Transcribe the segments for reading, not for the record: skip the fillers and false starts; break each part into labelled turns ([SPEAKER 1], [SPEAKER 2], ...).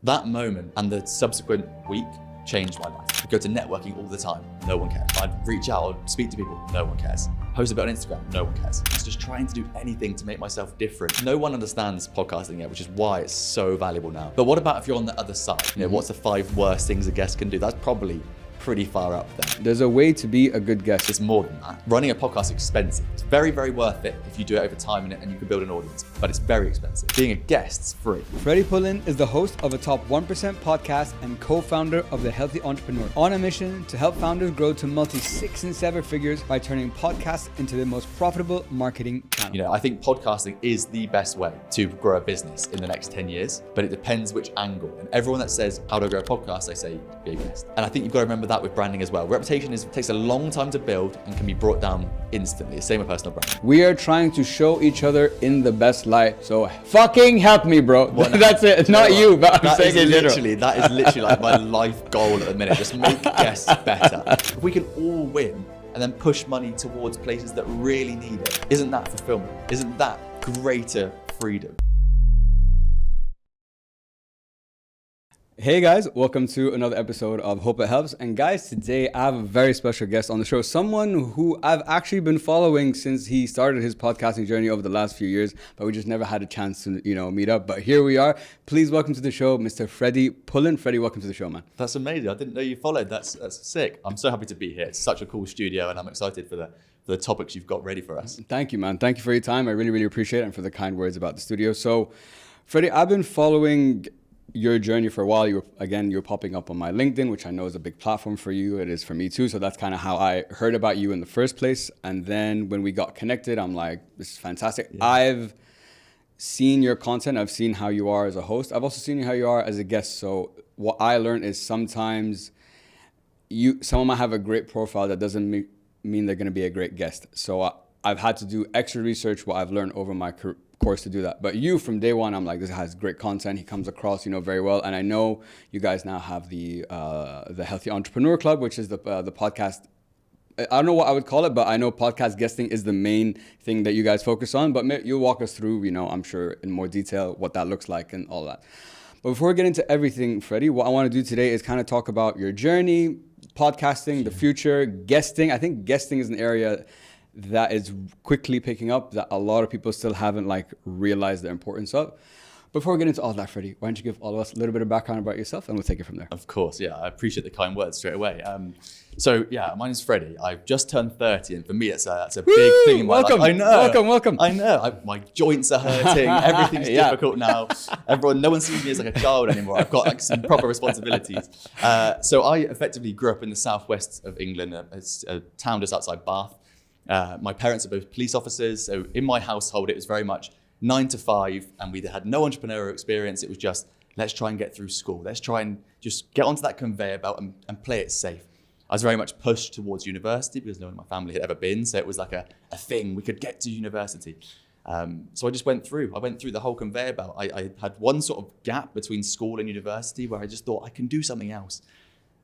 [SPEAKER 1] That moment and the subsequent week changed my life. I'd go to networking all the time, no one cares. I'd reach out, I'd speak to people, no one cares. Post a bit on Instagram, no one cares. I was just trying to do anything to make myself different. No one understands podcasting yet, which is why it's so valuable now. But what about if you're on the other side? What's the 5 worst things a guest can do? That's probably pretty far up there.
[SPEAKER 2] There's a way to be a good guest.
[SPEAKER 1] It's more than that. Running a podcast is expensive. It's very, very worth it if you do it over time and you can build an audience, but it's very expensive. Being a guest is free.
[SPEAKER 2] Freddie Pullen is the host of a top 1% podcast and co-founder of The Healthy Entrepreneur, on a mission to help founders grow to multi 6 and 7 figures by turning podcasts into the most profitable marketing channel.
[SPEAKER 1] I think podcasting is the best way to grow a business in the next 10 years, but it depends which angle. And everyone that says, how do I grow a podcast? I say, be a guest. And I think you've got to remember that with branding as well. Reputation takes a long time to build and can be brought down instantly. Same with personal branding.
[SPEAKER 2] We are trying to show each other in the best light. So fucking help me, bro. That's it. It's not you, but I'm saying it literally.
[SPEAKER 1] That is literally like my life goal at the minute. Just make guests better. If we can all win and then push money towards places that really need it, isn't that fulfillment? Isn't that greater freedom?
[SPEAKER 2] Hey guys, welcome to another episode of Hope It Helps. And guys, today I have a very special guest on the show, someone who I've actually been following since he started his podcasting journey over the last few years, but we just never had a chance to, meet up. But here we are. Please welcome to the show, Mr. Freddie Pullen. Freddie, welcome to the show, man.
[SPEAKER 1] That's amazing. I didn't know you followed. That's sick. I'm so happy to be here. It's such a cool studio and I'm excited for the topics you've got ready for us.
[SPEAKER 2] Thank you, man. Thank you for your time. I really, really appreciate it, and for the kind words about the studio. So, Freddie, I've been following your journey for a while. You're popping up on my LinkedIn, which I know is a big platform for you. It is for me too. So that's kind of how I heard about you in the first place. And then when we got connected, I'm like, this is fantastic. Yeah. I've seen your content. I've seen how you are as a host. I've also seen how you are as a guest. So what I learned is sometimes someone might have a great profile that doesn't mean they're going to be a great guest. So I've had to do extra research, what I've learned over my course to do that. But you, from day one, I'm like, this has great content. He comes across, very well. And I know you guys now have the Healthy Entrepreneur Club, which is the podcast. I don't know what I would call it, but I know podcast guesting is the main thing that you guys focus on. But you'll walk us through, I'm sure in more detail what that looks like and all that. But before we get into everything, Freddie, what I want to do today is kind of talk about your journey, podcasting, the future, guesting. I think guesting is an area that is quickly picking up, that a lot of people still haven't realized the importance of. Before we get into all that, Freddie, why don't you give all of us a little bit of background about yourself, and we'll take it from there.
[SPEAKER 1] Of course, yeah. I appreciate the kind words straight away. My name's Freddie. I've just turned 30, and for me, that's a big thing in my life. I know.
[SPEAKER 2] Welcome.
[SPEAKER 1] I know. My joints are hurting. Everything's difficult now. No one sees me as a child anymore. I've got some proper responsibilities. So I effectively grew up in the southwest of England. It's a town just outside Bath. My parents are both police officers, so in my household it was very much 9 to 5, and we had no entrepreneurial experience. It was just, let's try and get through school. Let's try and just get onto that conveyor belt and play it safe. I was very much pushed towards university because no one in my family had ever been, so it was like a thing. We could get to university. So I just went through. I went through the whole conveyor belt. I had one sort of gap between school and university where I just thought I can do something else.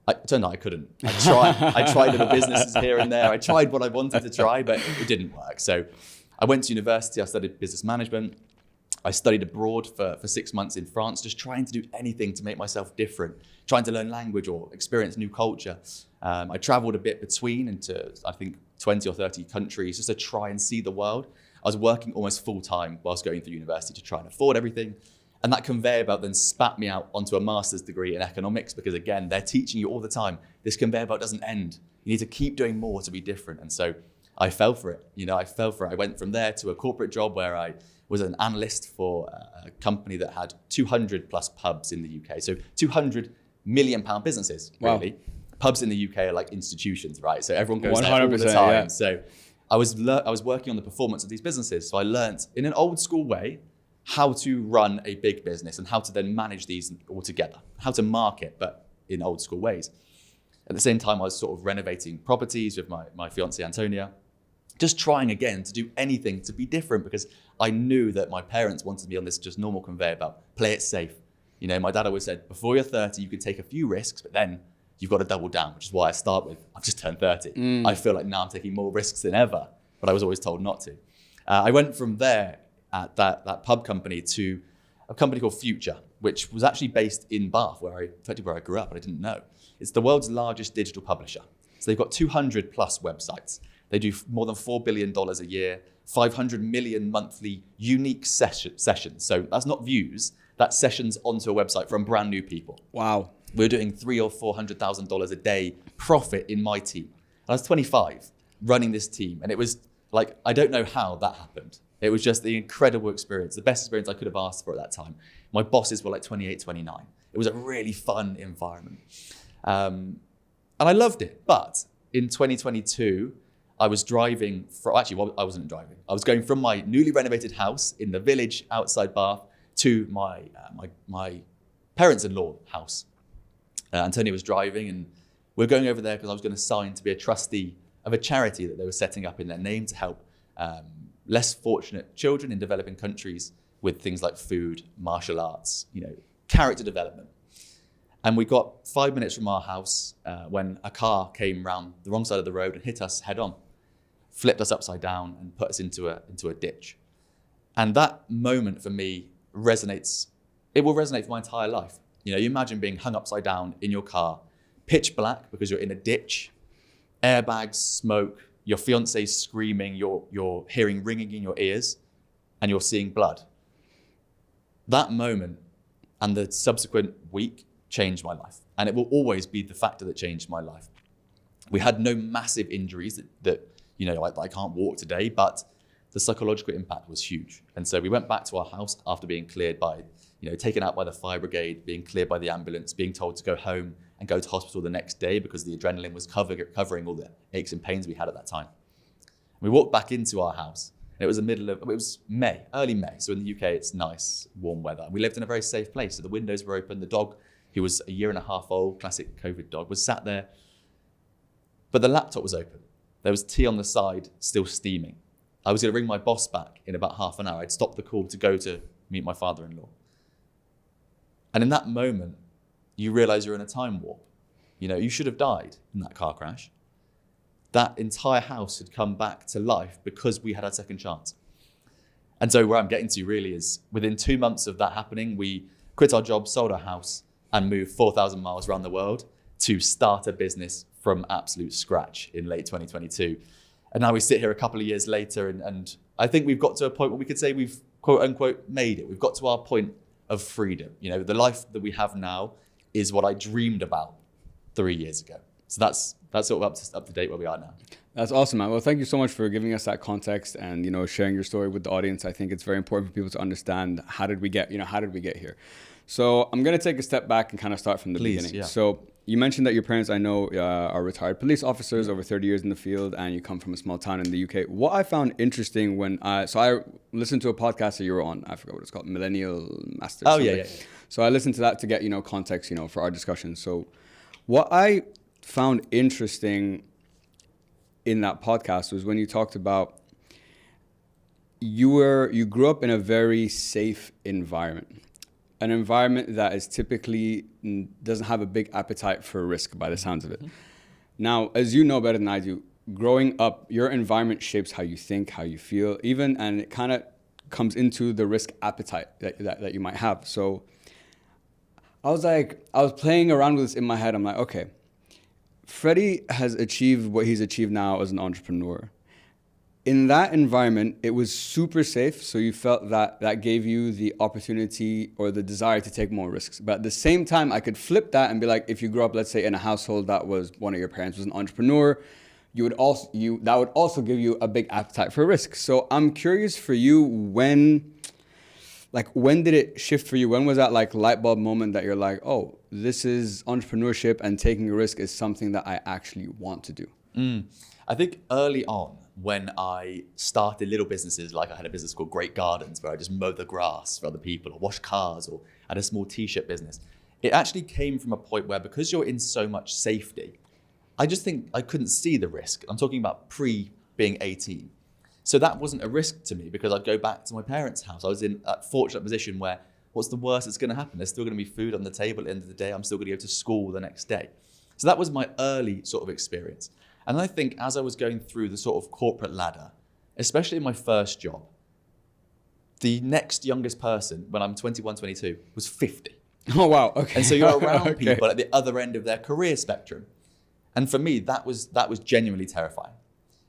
[SPEAKER 1] It turned out I couldn't. I tried little businesses here and there. I tried what I wanted to try, but it didn't work. So I went to university. I studied business management. I studied abroad for 6 months in France, just trying to do anything to make myself different, trying to learn language or experience new culture. I traveled a bit between into, I think, 20 or 30 countries just to try and see the world. I was working almost full time whilst going through university to try and afford everything. And that conveyor belt then spat me out onto a master's degree in economics because, again, they're teaching you all the time. This conveyor belt doesn't end. You need to keep doing more to be different. And so I fell for it. I went from there to a corporate job where I was an analyst for a company that had 200 plus pubs in the UK. So 200 million pound businesses, really. Wow. Pubs in the UK are like institutions, right? So everyone goes there all the time. Yeah. So I was working on the performance of these businesses. So I learned in an old school way how to run a big business and how to then manage these all together, how to market, but in old school ways. At the same time, I was sort of renovating properties with my fiancée, Antonia, just trying again to do anything to be different because I knew that my parents wanted me on this just normal conveyor belt, play it safe. My dad always said, before you're 30, you can take a few risks, but then you've got to double down, which is why I start with, I've just turned 30. I feel like now I'm taking more risks than ever, but I was always told not to. I went from there at that pub company to a company called Future, which was actually based in Bath, effectively where I grew up, and I didn't know. It's the world's largest digital publisher. So they've got 200 plus websites. They do more than $4 billion a year, 500 million monthly unique sessions. So that's not views, that's sessions onto a website from brand new people.
[SPEAKER 2] Wow.
[SPEAKER 1] We're doing $300,000 or $400,000 a day profit in my team. I was 25 running this team, and it was like, I don't know how that happened. It was just the incredible experience, the best experience I could have asked for at that time. My bosses were like 28, 29. It was a really fun environment. And I loved it. But in 2022, I was driving I wasn't driving. I was going from my newly renovated house in the village outside Bath to my parents-in-law house. Antonio was driving, and we were going over there because I was going to sign to be a trustee of a charity that they were setting up in their name to help less fortunate children in developing countries with things like food, martial arts, character development. And we got 5 minutes from our house when a car came round the wrong side of the road and hit us head on, flipped us upside down and put us into a ditch. And that moment for me resonates. It will resonate for my entire life. You imagine being hung upside down in your car, pitch black because you're in a ditch, airbags, smoke, your fiance's screaming, you're hearing ringing in your ears, and you're seeing blood. That moment and the subsequent week changed my life. And it will always be the factor that changed my life. We had no massive injuries that I can't walk today, but the psychological impact was huge. And so we went back to our house after being cleared taken out by the fire brigade, being cleared by the ambulance, being told to go home and go to hospital the next day because the adrenaline was covering all the aches and pains we had at that time. We walked back into our house. It was May, early May. So in the UK, it's nice, warm weather. We lived in a very safe place. So the windows were open. The dog, who was a year and a half old, classic COVID dog, was sat there. But the laptop was open. There was tea on the side, still steaming. I was going to ring my boss back in about half an hour. I'd stopped the call to go to meet my father-in-law. And in that moment, you realize you're in a time warp. You should have died in that car crash. That entire house had come back to life because we had our second chance. And so where I'm getting to really is within 2 months of that happening, we quit our job, sold our house, and moved 4,000 miles around the world to start a business from absolute scratch in late 2022. And now we sit here a couple of years later, and I think we've got to a point where we could say we've quote unquote made it. We've got to our point of freedom. The life that we have now is what I dreamed about 3 years ago. So that's sort of up to date where we are now.
[SPEAKER 2] That's awesome, man. Well, thank you so much for giving us that context and sharing your story with the audience. I think it's very important for people to understand how did we get here. So I'm going to take a step back and kind of start from the beginning.
[SPEAKER 1] Yeah.
[SPEAKER 2] So you mentioned that your parents, I know, are retired police officers, over 30 years in the field, and you come from a small town in the UK. What I found interesting I listened to a podcast that you were on. I forgot what it's called, Millennial Masters.
[SPEAKER 1] Oh, yeah.
[SPEAKER 2] So I listened to that to get, context, for our discussion. So what I found interesting in that podcast was when you talked about you grew up in a very safe environment. An environment that is typically doesn't have a big appetite for risk by the sounds of it. Mm-hmm. Now, as you know better than I do, growing up, your environment shapes how you think, how you feel, and it kind of comes into the risk appetite that you might have. So I was playing around with this in my head. I'm like, okay, Freddie has achieved what he's achieved now as an entrepreneur. In that environment, it was super safe, so you felt that gave you the opportunity or the desire to take more risks. But at the same time, I could flip that and be like, if you grew up, let's say, in a household that was one of your parents was an entrepreneur, that would also give you a big appetite for risk. So I'm curious for you, when did it shift for you? When was that light bulb moment that you're like, oh, this is entrepreneurship and taking a risk is something that I actually want to do?
[SPEAKER 1] I think early on, when I started little businesses, like I had a business called Great Gardens, where I just mowed the grass for other people or washed cars, or had a small t-shirt business. It actually came from a point where, because you're in so much safety, I just think I couldn't see the risk. I'm talking about being 18. So that wasn't a risk to me because I'd go back to my parents' house. I was in a fortunate position where what's the worst that's going to happen? There's still going to be food on the table at the end of the day. I'm still going to go to school the next day. So that was my early sort of experience. And I think as I was going through the sort of corporate ladder, especially in my first job, The next youngest person, when I'm 21, 22, was 50.
[SPEAKER 2] Oh, wow. Okay.
[SPEAKER 1] And so you're around
[SPEAKER 2] Okay.
[SPEAKER 1] people at the other end of their career spectrum. And for me, that was genuinely terrifying,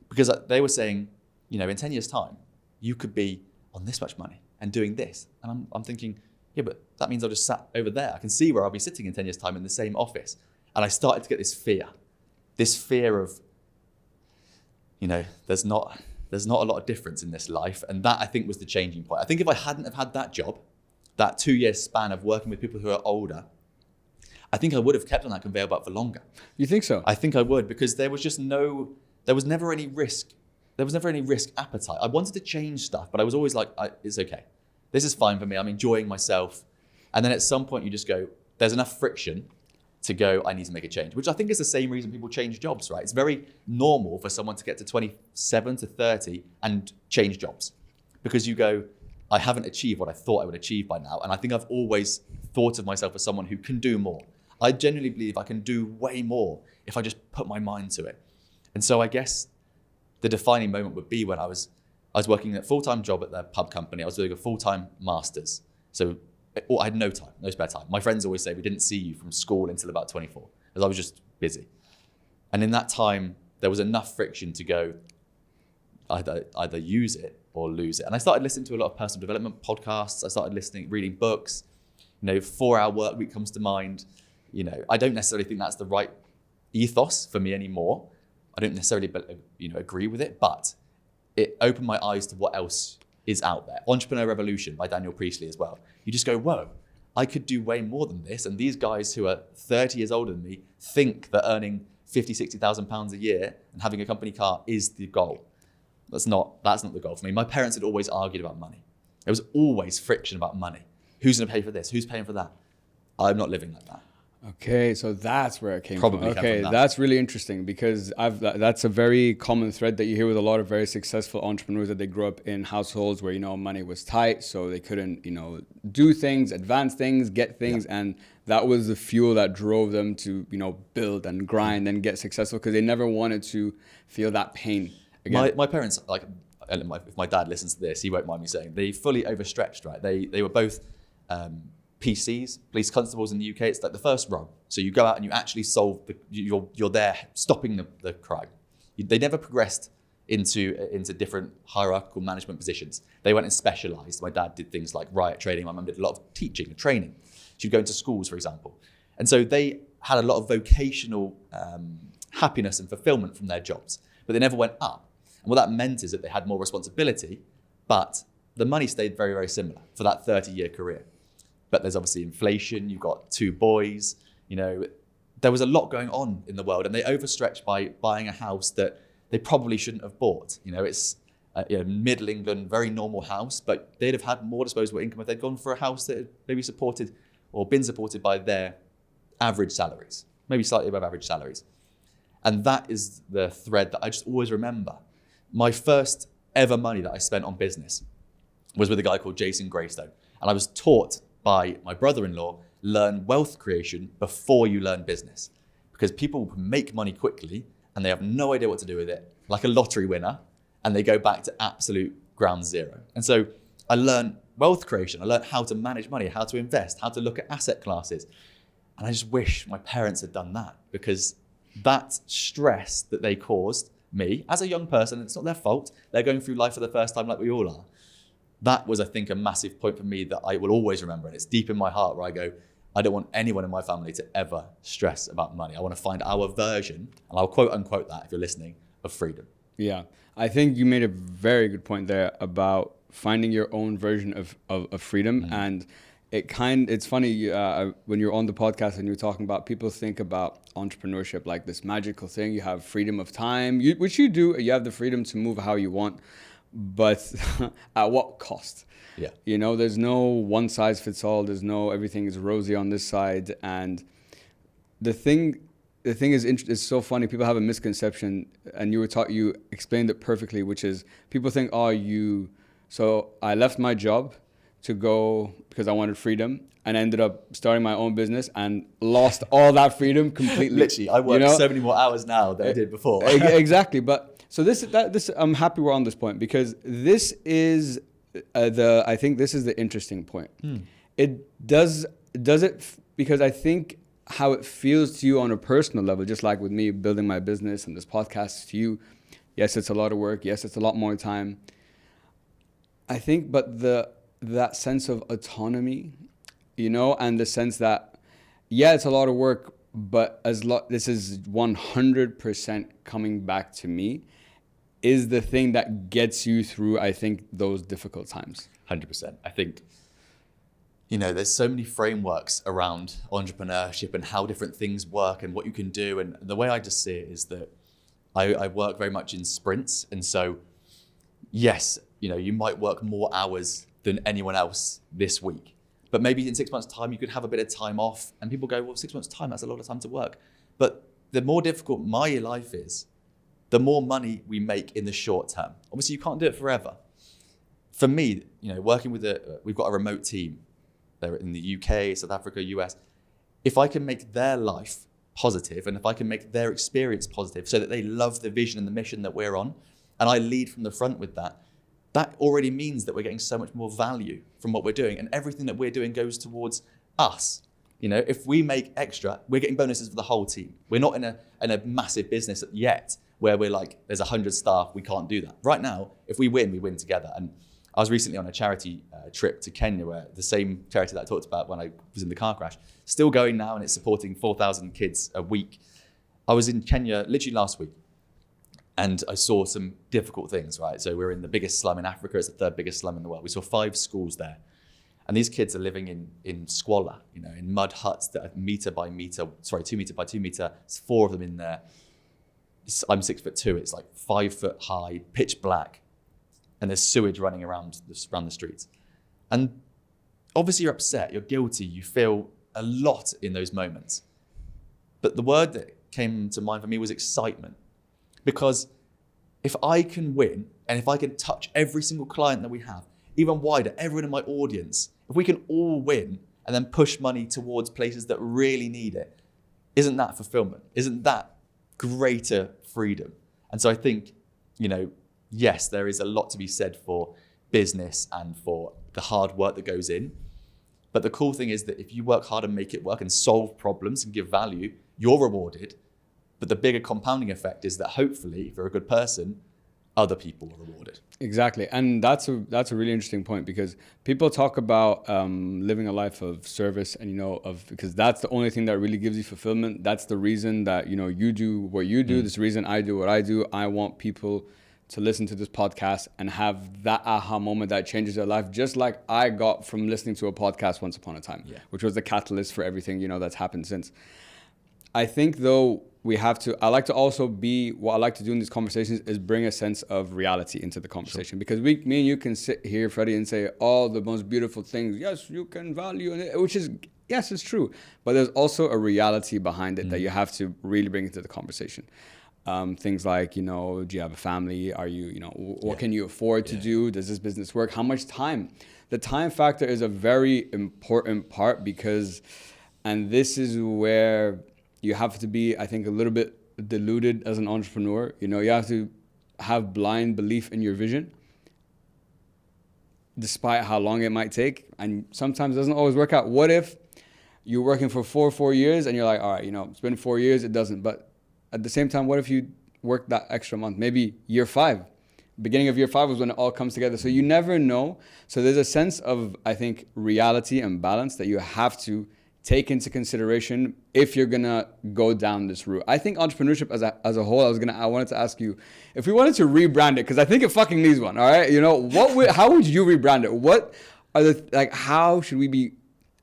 [SPEAKER 1] because they were saying, you know, in 10 years' time, you could be on this much money and doing this. And I'm thinking, yeah, but that means I'll just sat over there. I can see where I'll be sitting in 10 years' time in the same office. And I started to get this fear of, you know, there's not a lot of difference in this life. And that, I think, was the changing point. I think if I hadn't have had that job, that 2-year span of working with people who are older, I think I would have kept on that conveyor belt for longer.
[SPEAKER 2] You think so?
[SPEAKER 1] I think I would, because there was never any risk. There was never any risk appetite. I wanted to change stuff, but I was always like, it's okay. This is fine for me. I'm enjoying myself. And then at some point you just go, there's enough friction to go, I need to make a change, which I think is the same reason people change jobs, right? It's very normal for someone to get to 27 to 30 and change jobs, because you go, I haven't achieved what I thought I would achieve by now. And I think I've always thought of myself as someone who can do more. I genuinely believe I can do way more if I just put my mind to it. And so I guess the defining moment would be when I was working a full-time job at the pub company. I was doing a full-time master's. So I had no time, no spare time. My friends always say we didn't see you from school until about 24, because I was just busy. And in that time, there was enough friction to go, either use it or lose it. And I started listening to a lot of personal development podcasts. I started reading books. You know, 4-hour work week comes to mind. You know, I don't necessarily think that's the right ethos for me anymore. I don't necessarily, agree with it, but it opened my eyes to what else is out there. Entrepreneur Revolution by Daniel Priestley as well. You just go, whoa, I could do way more than this. And these guys who are 30 years older than me think that earning 50, 60,000 pounds a year and having a company car is the goal. That's not the goal for me. My parents had always argued about money. There was always friction about money. Who's going to pay for this? Who's paying for that? I'm not living like that.
[SPEAKER 2] Okay, so that's where it came
[SPEAKER 1] Probably
[SPEAKER 2] from.
[SPEAKER 1] came
[SPEAKER 2] Okay,
[SPEAKER 1] from that.
[SPEAKER 2] that's really interesting, because that's a very common thread that you hear with a lot of very successful entrepreneurs, that they grew up in households where, money was tight, so they couldn't, do things, advance things, get things, and that was the fuel that drove them to, build and grind and get successful, because they never wanted to feel that pain again.
[SPEAKER 1] My parents, if my dad listens to this, he won't mind me saying, they fully overstretched, right? They were both PCs, police constables in the UK. It's like the first rung. So you go out and you actually solve you're there stopping the crime. They never progressed into different hierarchical management positions. They went and specialized. My dad did things like riot training. My mum did a lot of teaching and training. She'd go into schools, for example. And so they had a lot of vocational happiness and fulfillment from their jobs, but they never went up. And what that meant is that they had more responsibility, but the money stayed very, very similar for that 30-year career. But there's obviously inflation. You've got 2 boys. There was a lot going on in the world, and they overstretched by buying a house that they probably shouldn't have bought. It's middle England, very normal house, but they'd have had more disposable income if they'd gone for a house that had maybe supported or been supported by their average salaries, maybe slightly above average salaries. And that is the thread that I just always remember. My first ever money that I spent on business was with a guy called Jason Greystone. And I was taught by my brother-in-law, learn wealth creation before you learn business. Because people make money quickly and they have no idea what to do with it, like a lottery winner, and they go back to absolute ground zero. And so I learned wealth creation. I learned how to manage money, how to invest, how to look at asset classes. And I just wish my parents had done that, because that stress that they caused me as a young person, it's not their fault. They're going through life for the first time like we all are. That was, I think, a massive point for me that I will always remember. And it's deep in my heart where I go, I don't want anyone in my family to ever stress about money. I want to find our version, and I'll quote unquote that if you're listening, of freedom.
[SPEAKER 2] Yeah, I think you made a very good point there about finding your own version of freedom. Mm-hmm. And it's funny, when you're on the podcast and you're talking about, people think about entrepreneurship like this magical thing. You have freedom of time, which you do. You have the freedom to move how you want. But at what cost? Yeah. There's no one size fits all. There's no everything is rosy on this side. And the thing is so funny. People have a misconception, and you explained it perfectly, which is people think, so I left my job to go because I wanted freedom, and ended up starting my own business and lost all that freedom completely.
[SPEAKER 1] Literally, I work so many more hours now than I did before.
[SPEAKER 2] Exactly, but. So this I'm happy we're on this point, because this is I think this is the interesting point. It does it because I think how it feels to you on a personal level, just like with me building my business and this podcast to you, yes, it's a lot of work. Yes, it's a lot more time. I think, but that sense of autonomy, and the sense that, yeah, it's a lot of work, but this is 100% coming back to me, is the thing that gets you through, I think, those difficult times.
[SPEAKER 1] 100%. I think, there's so many frameworks around entrepreneurship and how different things work and what you can do. And the way I just see it is that I work very much in sprints. And so, yes, you might work more hours than anyone else this week. But maybe in 6 months' time, you could have a bit of time off. And people go, well, 6 months' time, that's a lot of time to work. But the more difficult my life is, the more money we make in the short term. Obviously, you can't do it forever. For me, working with we've got a remote team. They're in the UK, South Africa, US. If I can make their life positive and if I can make their experience positive so that they love the vision and the mission that we're on, and I lead from the front with that, that already means that we're getting so much more value from what we're doing. And everything that we're doing goes towards us. If we make extra, we're getting bonuses for the whole team. We're not in a massive business yet where we're like, there's 100 staff, we can't do that. Right now, if we win together. And I was recently on a charity trip to Kenya, where the same charity that I talked about when I was in the car crash, still going now, and it's supporting 4,000 kids a week. I was in Kenya literally last week, and I saw some difficult things, right? So we're in the biggest slum in Africa. It's the third biggest slum in the world. We saw 5 schools there. And these kids are living in squalor, in mud huts that are 2 meter by 2 meter. There's 4 of them in there. I'm 6'2". It's like 5 foot high, pitch black. And there's sewage running around the streets. And obviously you're upset, you're guilty, you feel a lot in those moments. But the word that came to mind for me was excitement. Because if I can win, and if I can touch every single client that we have, even wider, everyone in my audience, if we can all win and then push money towards places that really need it, isn't that fulfillment? Isn't that greater freedom? And so I think, yes, there is a lot to be said for business and for the hard work that goes in. But the cool thing is that if you work hard and make it work and solve problems and give value, you're rewarded. But the bigger compounding effect is that hopefully, if you're a good person, other people are rewarded.
[SPEAKER 2] Exactly. And that's a really interesting point, because people talk about living a life of service and, because that's the only thing that really gives you fulfillment. That's the reason that, you do what you do. That's the reason I do what I do. I want people to listen to this podcast and have that aha moment that changes their life, just like I got from listening to a podcast once upon a time, which was the catalyst for everything, that's happened since. I think, though, I like to also what I like to do in these conversations is bring a sense of reality into the conversation. Sure. Because me and you can sit here, Freddie, and say all the most beautiful things. Yes, you can value it, which is, yes, it's true. But there's also a reality behind it that you have to really bring into the conversation. Things like, do you have a family? Are you, what can you afford to do? Does this business work? How much time? The time factor is a very important part and this is where you have to be, I think, a little bit deluded as an entrepreneur. You have to have blind belief in your vision, despite how long it might take. And sometimes it doesn't always work out. What if you're working for 4 years and you're like, all right, it's been 4 years, it doesn't. But at the same time, what if you work that extra month? Maybe year 5. Beginning of year 5 was when it all comes together. So you never know. So there's a sense of, I think, reality and balance that you have to take into consideration if you're gonna go down this route. I think entrepreneurship as a whole, I wanted to ask you, if we wanted to rebrand it, because I think it fucking needs one, all right? How would you rebrand it? What are how should we be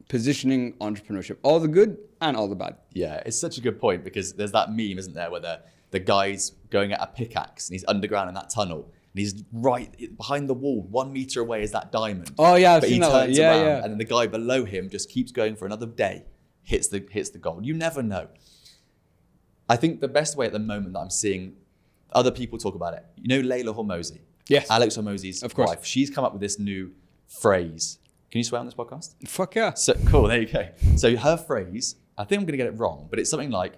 [SPEAKER 2] positioning entrepreneurship? All the good and all the bad.
[SPEAKER 1] Yeah, it's such a good point, because there's that meme, isn't there, where the guy's going at a pickaxe and he's underground in that tunnel. And he's right behind the wall, 1 meter away is that diamond.
[SPEAKER 2] Oh yeah,
[SPEAKER 1] I've seen that one. Yeah. And then the guy below him just keeps going for another day, hits the goal. You never know. I think the best way at the moment that I'm seeing other people talk about it, Layla Hormozi.
[SPEAKER 2] Yes.
[SPEAKER 1] Alex Hormozi's wife. She's come up with this new phrase. Can you swear on this podcast?
[SPEAKER 2] Fuck yeah.
[SPEAKER 1] So cool, there you go. So her phrase, I think I'm gonna get it wrong, but it's something like,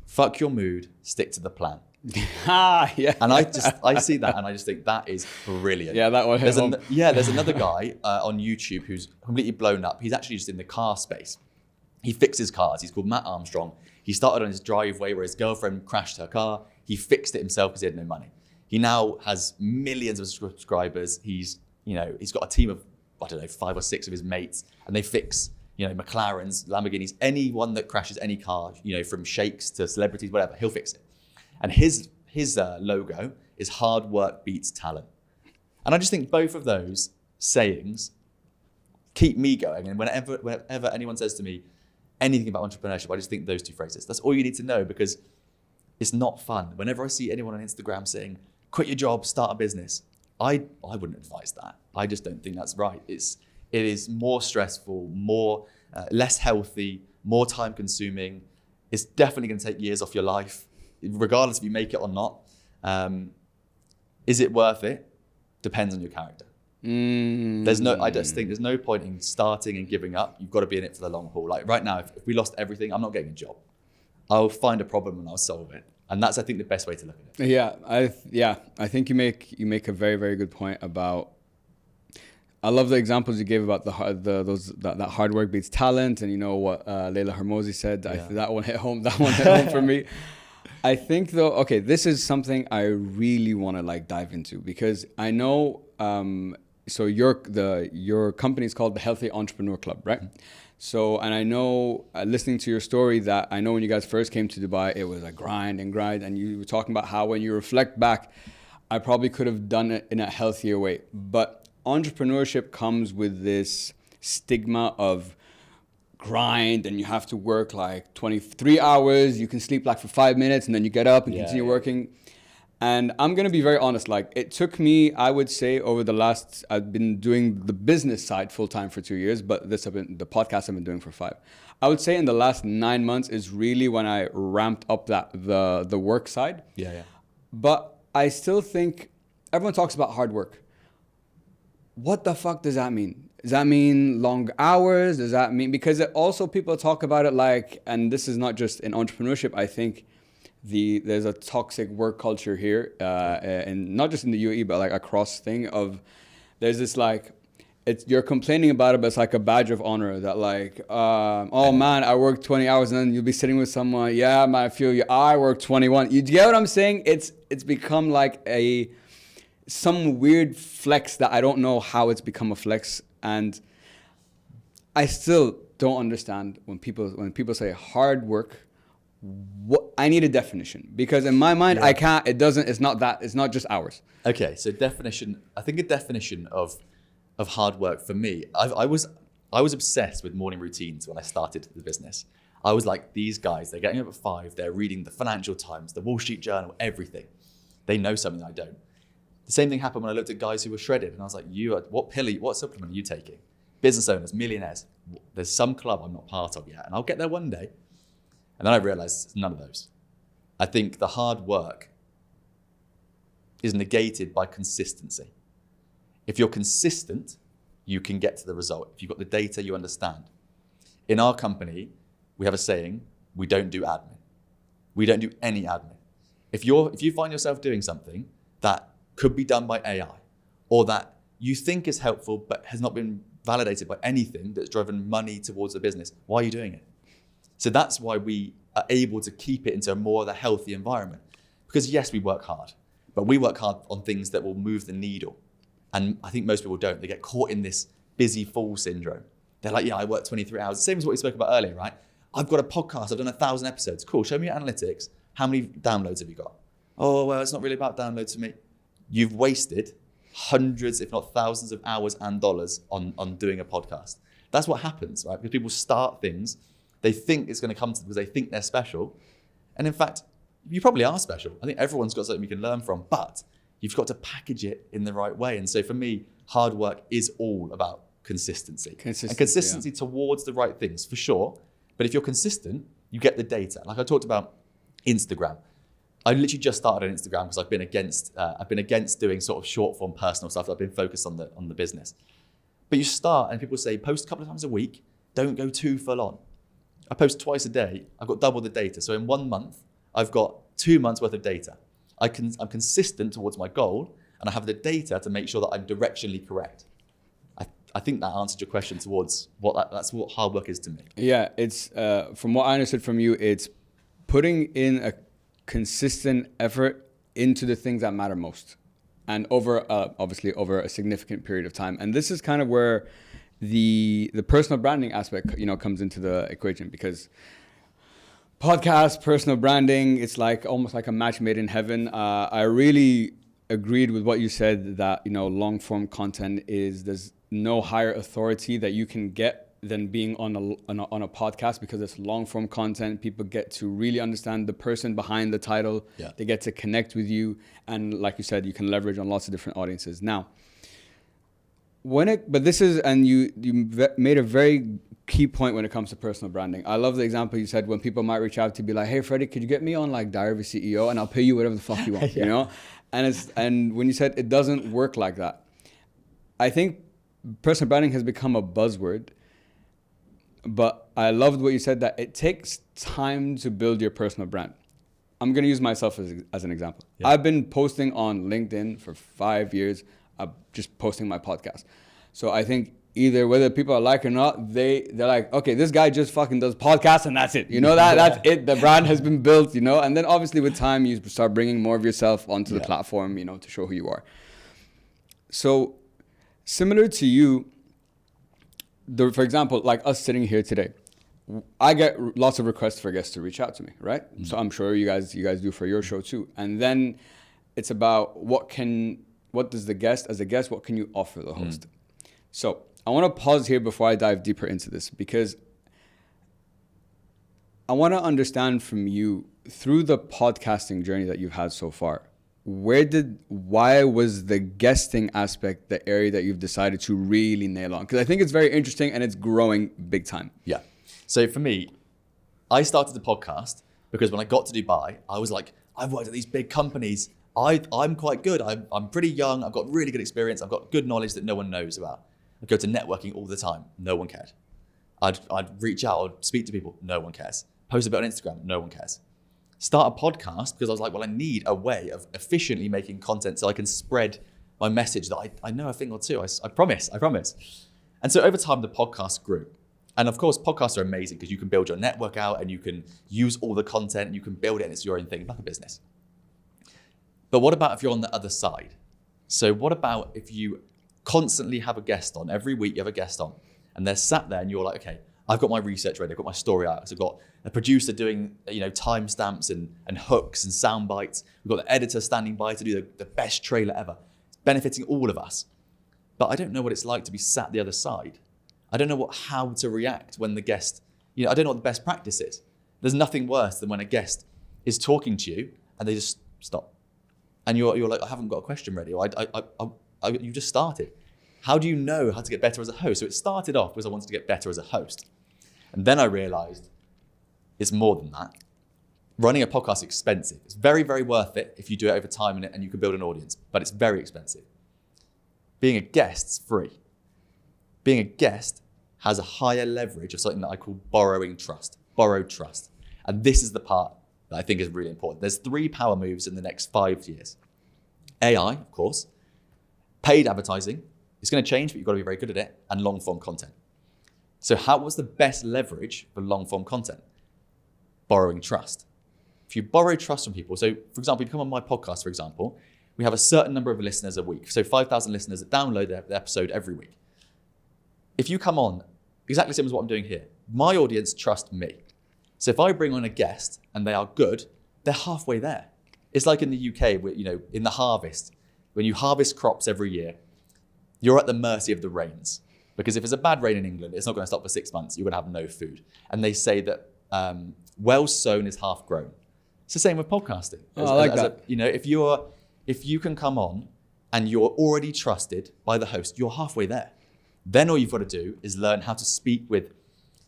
[SPEAKER 1] fuck your mood, stick to the plan.
[SPEAKER 2] Yeah.
[SPEAKER 1] And I see that and I just think that is brilliant.
[SPEAKER 2] Yeah, that one hit home.
[SPEAKER 1] There's another guy on YouTube who's completely blown up. He's actually just in the car space. He fixes cars. He's called Matt Armstrong. He started on his driveway where his girlfriend crashed her car. He fixed it himself because he had no money. He now has millions of subscribers. He's got a team of, I don't know, 5 or 6 of his mates, and they fix, McLarens, Lamborghinis, anyone that crashes any car, from sheikhs to celebrities, whatever, he'll fix it. And his logo is hard work beats talent. And I just think both of those sayings keep me going. And whenever anyone says to me anything about entrepreneurship, I just think those 2 phrases. That's all you need to know, because it's not fun. Whenever I see anyone on Instagram saying, quit your job, start a business, I wouldn't advise that. I just don't think that's right. It is more stressful, less healthy, more time consuming. It's definitely going to take years off your life, regardless if you make it or not. Is it worth it? Depends on your character. I just think there's no point in starting and giving up. You've got to be in it for the long haul. Like right now, if we lost everything, I'm not getting a job. I'll find a problem and I'll solve it. And that's, I think, the best way to look at it.
[SPEAKER 2] Yeah, I think you make a very, very good point about. I love the examples you gave about that hard work beats talent, and what Leila Hermosi said. Yeah. That one hit home. That one hit home for me. I think though, okay, this is something I really want to dive into, because I know. So your company is called the Healthy Entrepreneur Club, right? So, and I know, listening to your story, that I know when you guys first came to Dubai, it was a grind, and you were talking about how when you reflect back, I probably could have done it in a healthier way. But entrepreneurship comes with this stigma of grind, and you have to work 23 hours, you can sleep for 5 minutes, and then you get up and continue working. And I'm going to be very honest, it took me, I would say, I've been doing the business side full time for 2 years, but the podcast I've been doing for 5. I would say in the last 9 months is really when I ramped up the work side.
[SPEAKER 1] Yeah.
[SPEAKER 2] But I still think everyone talks about hard work. What the fuck does that mean? Does that mean long hours? Does that mean, because also people talk about it and this is not just in entrepreneurship, I think, there's a toxic work culture here, and not just in the UAE, but across thing of, there's this you're complaining about it, but it's like a badge of honor that oh man, I worked 20 hours, and then you'll be sitting with someone, yeah man, I feel you, I worked 21. You get what I'm saying? It's become some weird flex that I don't know how it's become a flex, and I still don't understand when people say hard work. I need a definition, because in my mind, I can't. It's not just hours.
[SPEAKER 1] Okay, so definition. I think a definition of hard work for me. I was obsessed with morning routines when I started the business. I was like, these guys, they're getting up at 5, they're reading the Financial Times, the Wall Street Journal, everything. They know something I don't. The same thing happened when I looked at guys who were shredded, and I was like, what supplement are you taking? Business owners, millionaires. There's some club I'm not part of yet, and I'll get there one day. And then I realized it's none of those. I think the hard work is negated by consistency. If you're consistent, you can get to the result. If you've got the data, you understand. In our company, we have a saying, we don't do admin. We don't do any admin. If you find yourself doing something that could be done by AI, or that you think is helpful but has not been validated by anything that's driven money towards the business, why are you doing it? So that's why we are able to keep it into more of a healthy environment. Because yes, we work hard, but we work hard on things that will move the needle. And I think most people don't. They get caught in this busy fool syndrome. They're like, yeah, I work 23 hours. Same as what we spoke about earlier, right? I've got a podcast. I've done 1,000 episodes. Cool. Show me your analytics. How many downloads have you got? Oh, well, it's not really about downloads for me. You've wasted hundreds, if not thousands of hours and dollars on doing a podcast. That's what happens, right? Because people start things. They think it's going to come to them because they think they're special. And in fact, you probably are special. I think everyone's got something you can learn from, but you've got to package it in the right way. And so for me, hard work is all about consistency. And consistency towards the right things, for sure. But if you're consistent, you get the data. Like I talked about Instagram. I literally just started on Instagram because I've been against doing sort of short form personal stuff. I've been focused on the business. But you start and people say, post a couple of times a week, don't go too full on. I post twice a day, I've got double the data. So in 1 month, I've got 2 months worth of data. I'm consistent towards my goal, and I have the data to make sure that I'm directionally correct. I think that answered your question towards that's what hard work is to me.
[SPEAKER 2] Yeah, it's from what I understood from you, it's putting in a consistent effort into the things that matter most, and obviously over a significant period of time. And this is kind of where the personal branding aspect, comes into the equation, because podcast, personal branding, it's like almost like a match made in heaven. I really agreed with what you said, that long form content there's no higher authority that you can get than being on a podcast, because it's long form content. People get to really understand the person behind the title.
[SPEAKER 1] Yeah.
[SPEAKER 2] They get to connect with you, and like you said, you can leverage on lots of different audiences. Now, you made a very key point when it comes to personal branding. I love the example you said when people might reach out to be like, hey Freddie, could you get me on like Diary of a CEO, and I'll pay you whatever the fuck you want,
[SPEAKER 1] Yeah.
[SPEAKER 2] And when you said it doesn't work like that, I think personal branding has become a buzzword, but I loved what you said, that it takes time to build your personal brand. I'm going to use myself as an example. Yeah. I've been posting on LinkedIn for 5 years. I'm just posting my podcast. So I think either whether people are like or not, they're like, okay, this guy just fucking does podcasts and that's it. That's it. The brand has been built, and then obviously with time you start bringing more of yourself onto the platform, to show who you are. So similar to you, for example, like us sitting here today, I get lots of requests for guests to reach out to me, right? Mm-hmm. So I'm sure you guys do for your show too. And then it's about what does the guest, as a guest, what can you offer the host? So I want to pause here before I dive deeper into this, because I want to understand from you, through the podcasting journey that you've had so far, why was the guesting aspect the area that you've decided to really nail on? Because I think it's very interesting and it's growing big time.
[SPEAKER 1] Yeah. So for me, I started the podcast because when I got to Dubai, I was like, I've worked at these big companies. I'm quite good. I'm pretty young. I've got really good experience. I've got good knowledge that no one knows about. I'd go to networking all the time. No one cared. I'd reach out, I'd speak to people. No one cares. Post a bit on Instagram. No one cares. Start a podcast because I was like, well, I need a way of efficiently making content so I can spread my message that I know a thing or two. I promise. And so over time, the podcast grew. And of course, podcasts are amazing because you can build your network out and you can use all the content and you can build it and it's your own thing, like a business. But what about if you're on the other side? So what about if you constantly have a guest on, every week you have a guest on, and they're sat there and you're like, okay, I've got my research ready, I've got my story out, so I've got a producer doing timestamps and hooks and sound bites, we've got the editor standing by to do the best trailer ever. It's benefiting all of us. But I don't know what it's like to be sat the other side. I don't know how to react when the guest, I don't know what the best practice is. There's nothing worse than when a guest is talking to you and they just stop. And you're like, I haven't got a question ready, or you just started. How do you know how to get better as a host? So it started off because I wanted to get better as a host. And then I realized it's more than that. Running a podcast is expensive. It's very, very worth it if you do it over time and you can build an audience, but it's very expensive. Being a guest's free. Being a guest has a higher leverage of something that I call borrowed trust. And this is the part that I think is really important. There's 3 power moves in the next 5 years. AI, of course. Paid advertising. It's going to change, but you've got to be very good at it. And long form content. So what's the best leverage for long form content? Borrowing trust. If you borrow trust from people, so for example, if you come on my podcast, for example, we have a certain number of listeners a week. So 5,000 listeners that download the episode every week. If you come on, exactly the same as what I'm doing here, my audience trust me. So if I bring on a guest and they are good, they're halfway there. It's like in the UK, where, in the harvest, when you harvest crops every year, you're at the mercy of the rains. Because if it's a bad rain in England, it's not going to stop for 6 months. You're going to have no food. And they say that well sown is half grown. It's the same with podcasting.
[SPEAKER 2] I like that.
[SPEAKER 1] If you can come on and you're already trusted by the host, you're halfway there. Then all you've got to do is learn how to speak with,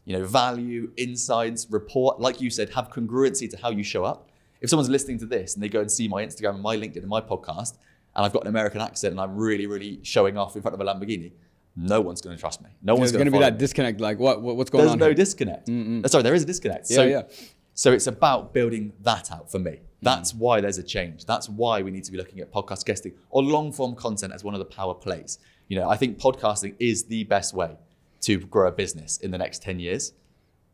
[SPEAKER 1] value, insights, report. Like you said, have congruency to how you show up. If someone's listening to this and they go and see my Instagram and my LinkedIn and my podcast, and I've got an American accent and I'm really, really showing off in front of a Lamborghini, no one's going to trust me. No one's going to
[SPEAKER 2] be that disconnect. Like what's going on?
[SPEAKER 1] There's no disconnect. Sorry, there is a disconnect.
[SPEAKER 2] Yeah.
[SPEAKER 1] So it's about building that out for me. That's why there's a change. That's why we need to be looking at podcast guesting or long form content as one of the power plays. You know, I think podcasting is the best way to grow a business in the next 10 years,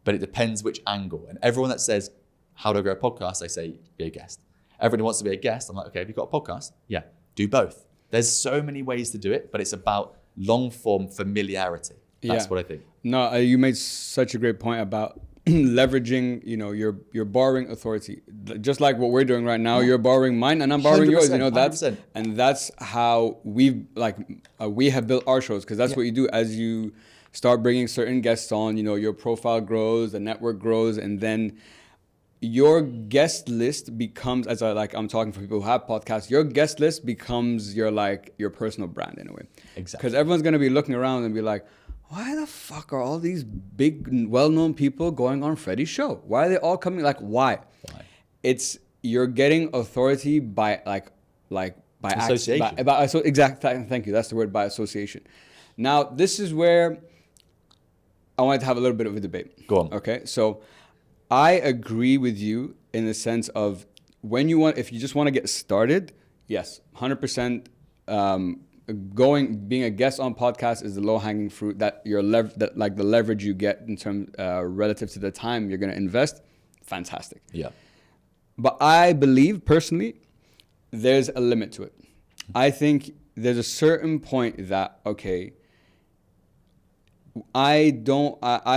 [SPEAKER 1] but it depends which angle. And everyone that says, how do I grow a podcast? I say, be a guest. Everyone who wants to be a guest, I'm like, okay, have you got a podcast? Yeah, do both. There's so many ways to do it, but it's about long form familiarity. That's what I think.
[SPEAKER 2] No, you made such a great point about leveraging, you know, you're borrowing authority, just like what we're doing right now. You're borrowing mine and I'm borrowing yours. You know, that's how we have built our shows, because that's what you do as you start bringing certain guests on. You know, your profile grows, the network grows, and then your guest list becomes, I'm talking for people who have podcasts, your guest list becomes your personal brand in a way.
[SPEAKER 1] Exactly.
[SPEAKER 2] Because everyone's gonna be looking around and be like, why the fuck are all these big, well-known people going on Freddie's show? Why are they all coming? Like, why? It's, you're getting authority by
[SPEAKER 1] association.
[SPEAKER 2] Thank you. That's the word, by association. Now, this is where I wanted to have a little bit of a debate.
[SPEAKER 1] Go on.
[SPEAKER 2] Okay, so I agree with you in the sense of if you just want to get started, yes, 100%. Being a guest on podcast is the low-hanging fruit that the leverage you get in terms relative to the time you're going to invest. Fantastic.
[SPEAKER 1] Yeah.
[SPEAKER 2] But I believe personally, there's a limit to it. I think there's a certain point that, okay, I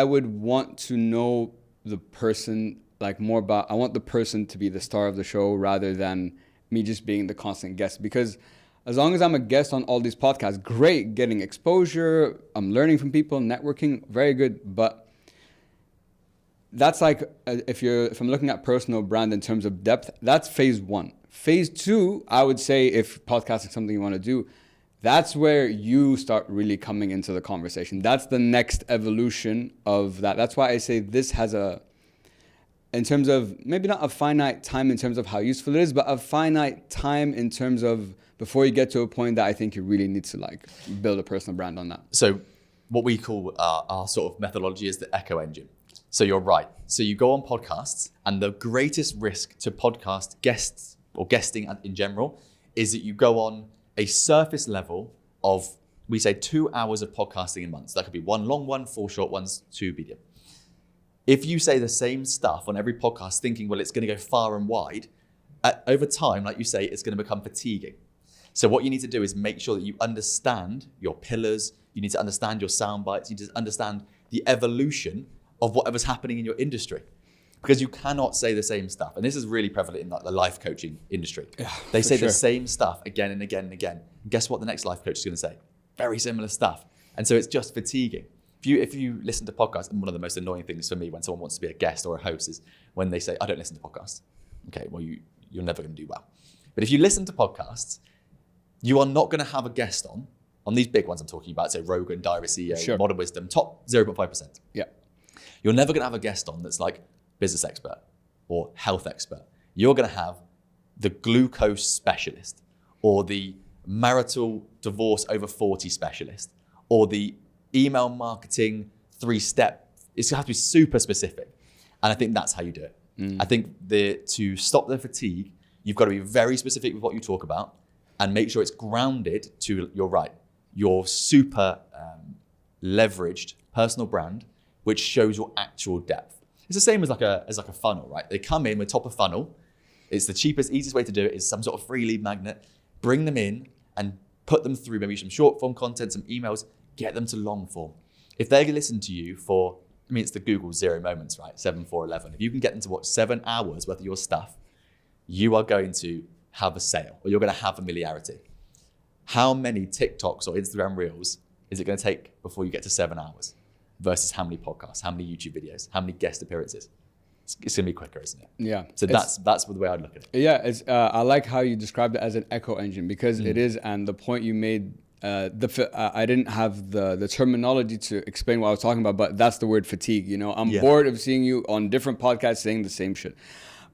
[SPEAKER 2] would want to know the person more about, I want the person to be the star of the show rather than me just being the constant guest. Because as long as I'm a guest on all these podcasts, great, getting exposure, I'm learning from people, networking, very good. But that's if I'm looking at personal brand in terms of depth, that's phase one. Phase two, I would say, if podcasting is something you want to do, that's where you start really coming into the conversation. That's the next evolution of that. That's why I say this has in terms of, maybe not a finite time in terms of how useful it is, but a finite time in terms of before you get to a point that I think you really need to build a personal brand on that.
[SPEAKER 1] So what we call our sort of methodology is the echo engine. So you're right. So you go on podcasts, and the greatest risk to podcast guests or guesting in general is that you go on a surface level of, we say, 2 hours of podcasting a month. So that could be one long one, 4 short ones, 2 medium. If you say the same stuff on every podcast thinking, well, it's going to go far and wide, over time, like you say, it's going to become fatiguing. So what you need to do is make sure that you understand your pillars. You need to understand your sound bites. You need to understand the evolution of whatever's happening in your industry, because you cannot say the same stuff. And this is really prevalent in the life coaching industry. Yeah, they say the same stuff again and again and again. And guess what the next life coach is going to say? Very similar stuff. And so it's just fatiguing. If you listen to podcasts, and one of the most annoying things for me when someone wants to be a guest or a host is when they say, I don't listen to podcasts. Okay, well, you're never going to do well. But if you listen to podcasts, you are not going to have a guest on these big ones I'm talking about, so Rogan, Diary CEO, Modern Wisdom, top 0.5%.
[SPEAKER 2] Yeah.
[SPEAKER 1] You're never going to have a guest on that's like business expert or health expert. You're going to have the glucose specialist or the marital divorce over 40 specialist or the email marketing 3-step. It's going to have to be super specific. And I think that's how you do it. I think to stop the fatigue, you've got to be very specific with what you talk about and make sure it's grounded to your super leveraged personal brand, which shows your actual depth. It's the same as like a funnel, right? They come in with top of funnel. It's the cheapest, easiest way to do it is some sort of free lead magnet. Bring them in and put them through maybe some short form content, some emails, get them to long form. If they listen to you for, it's the Google 0 moments, right? 7, 4, 11. If you can get them to watch 7 hours worth of your stuff, you are going to have a sale or you're going to have familiarity. How many TikToks or Instagram reels is it going to take before you get to 7 hours versus how many podcasts, how many YouTube videos, how many guest appearances? It's going to be quicker, isn't it?
[SPEAKER 2] Yeah.
[SPEAKER 1] So that's the way I'd look at it.
[SPEAKER 2] Yeah. I like how you described it as an echo engine because it is, and the point you made, I didn't have the terminology to explain what I was talking about, but that's the word fatigue. You know, I'm bored of seeing you on different podcasts saying the same shit.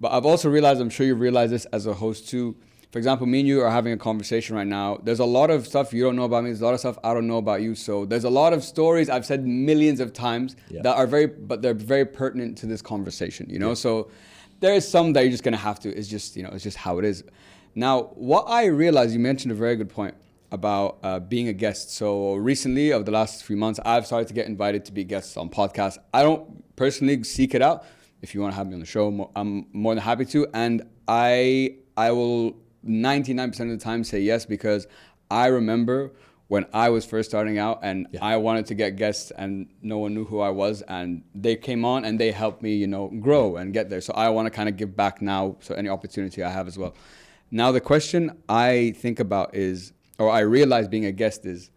[SPEAKER 2] But I've also realized, I'm sure you've realized this as a host too, for example, me and you are having a conversation right now. There's a lot of stuff you don't know about me. There's a lot of stuff I don't know about you. So there's a lot of stories I've said millions of times that are they're very pertinent to this conversation, you know? So there is some that you're just going to have to, it's just how it is. Now, what I realized, you mentioned a very good point about being a guest. So recently, over the last few months, I've started to get invited to be guests on podcasts. I don't personally seek it out. If you want to have me on the show, I'm more than happy to. And I will 99% of the time say yes, because I remember when I was first starting out and I wanted to get guests and no one knew who I was, and they came on and they helped me, grow and get there. So I want to kind of give back now. So any opportunity I have as well. Now, the question I think about is, or I realize being a guest is,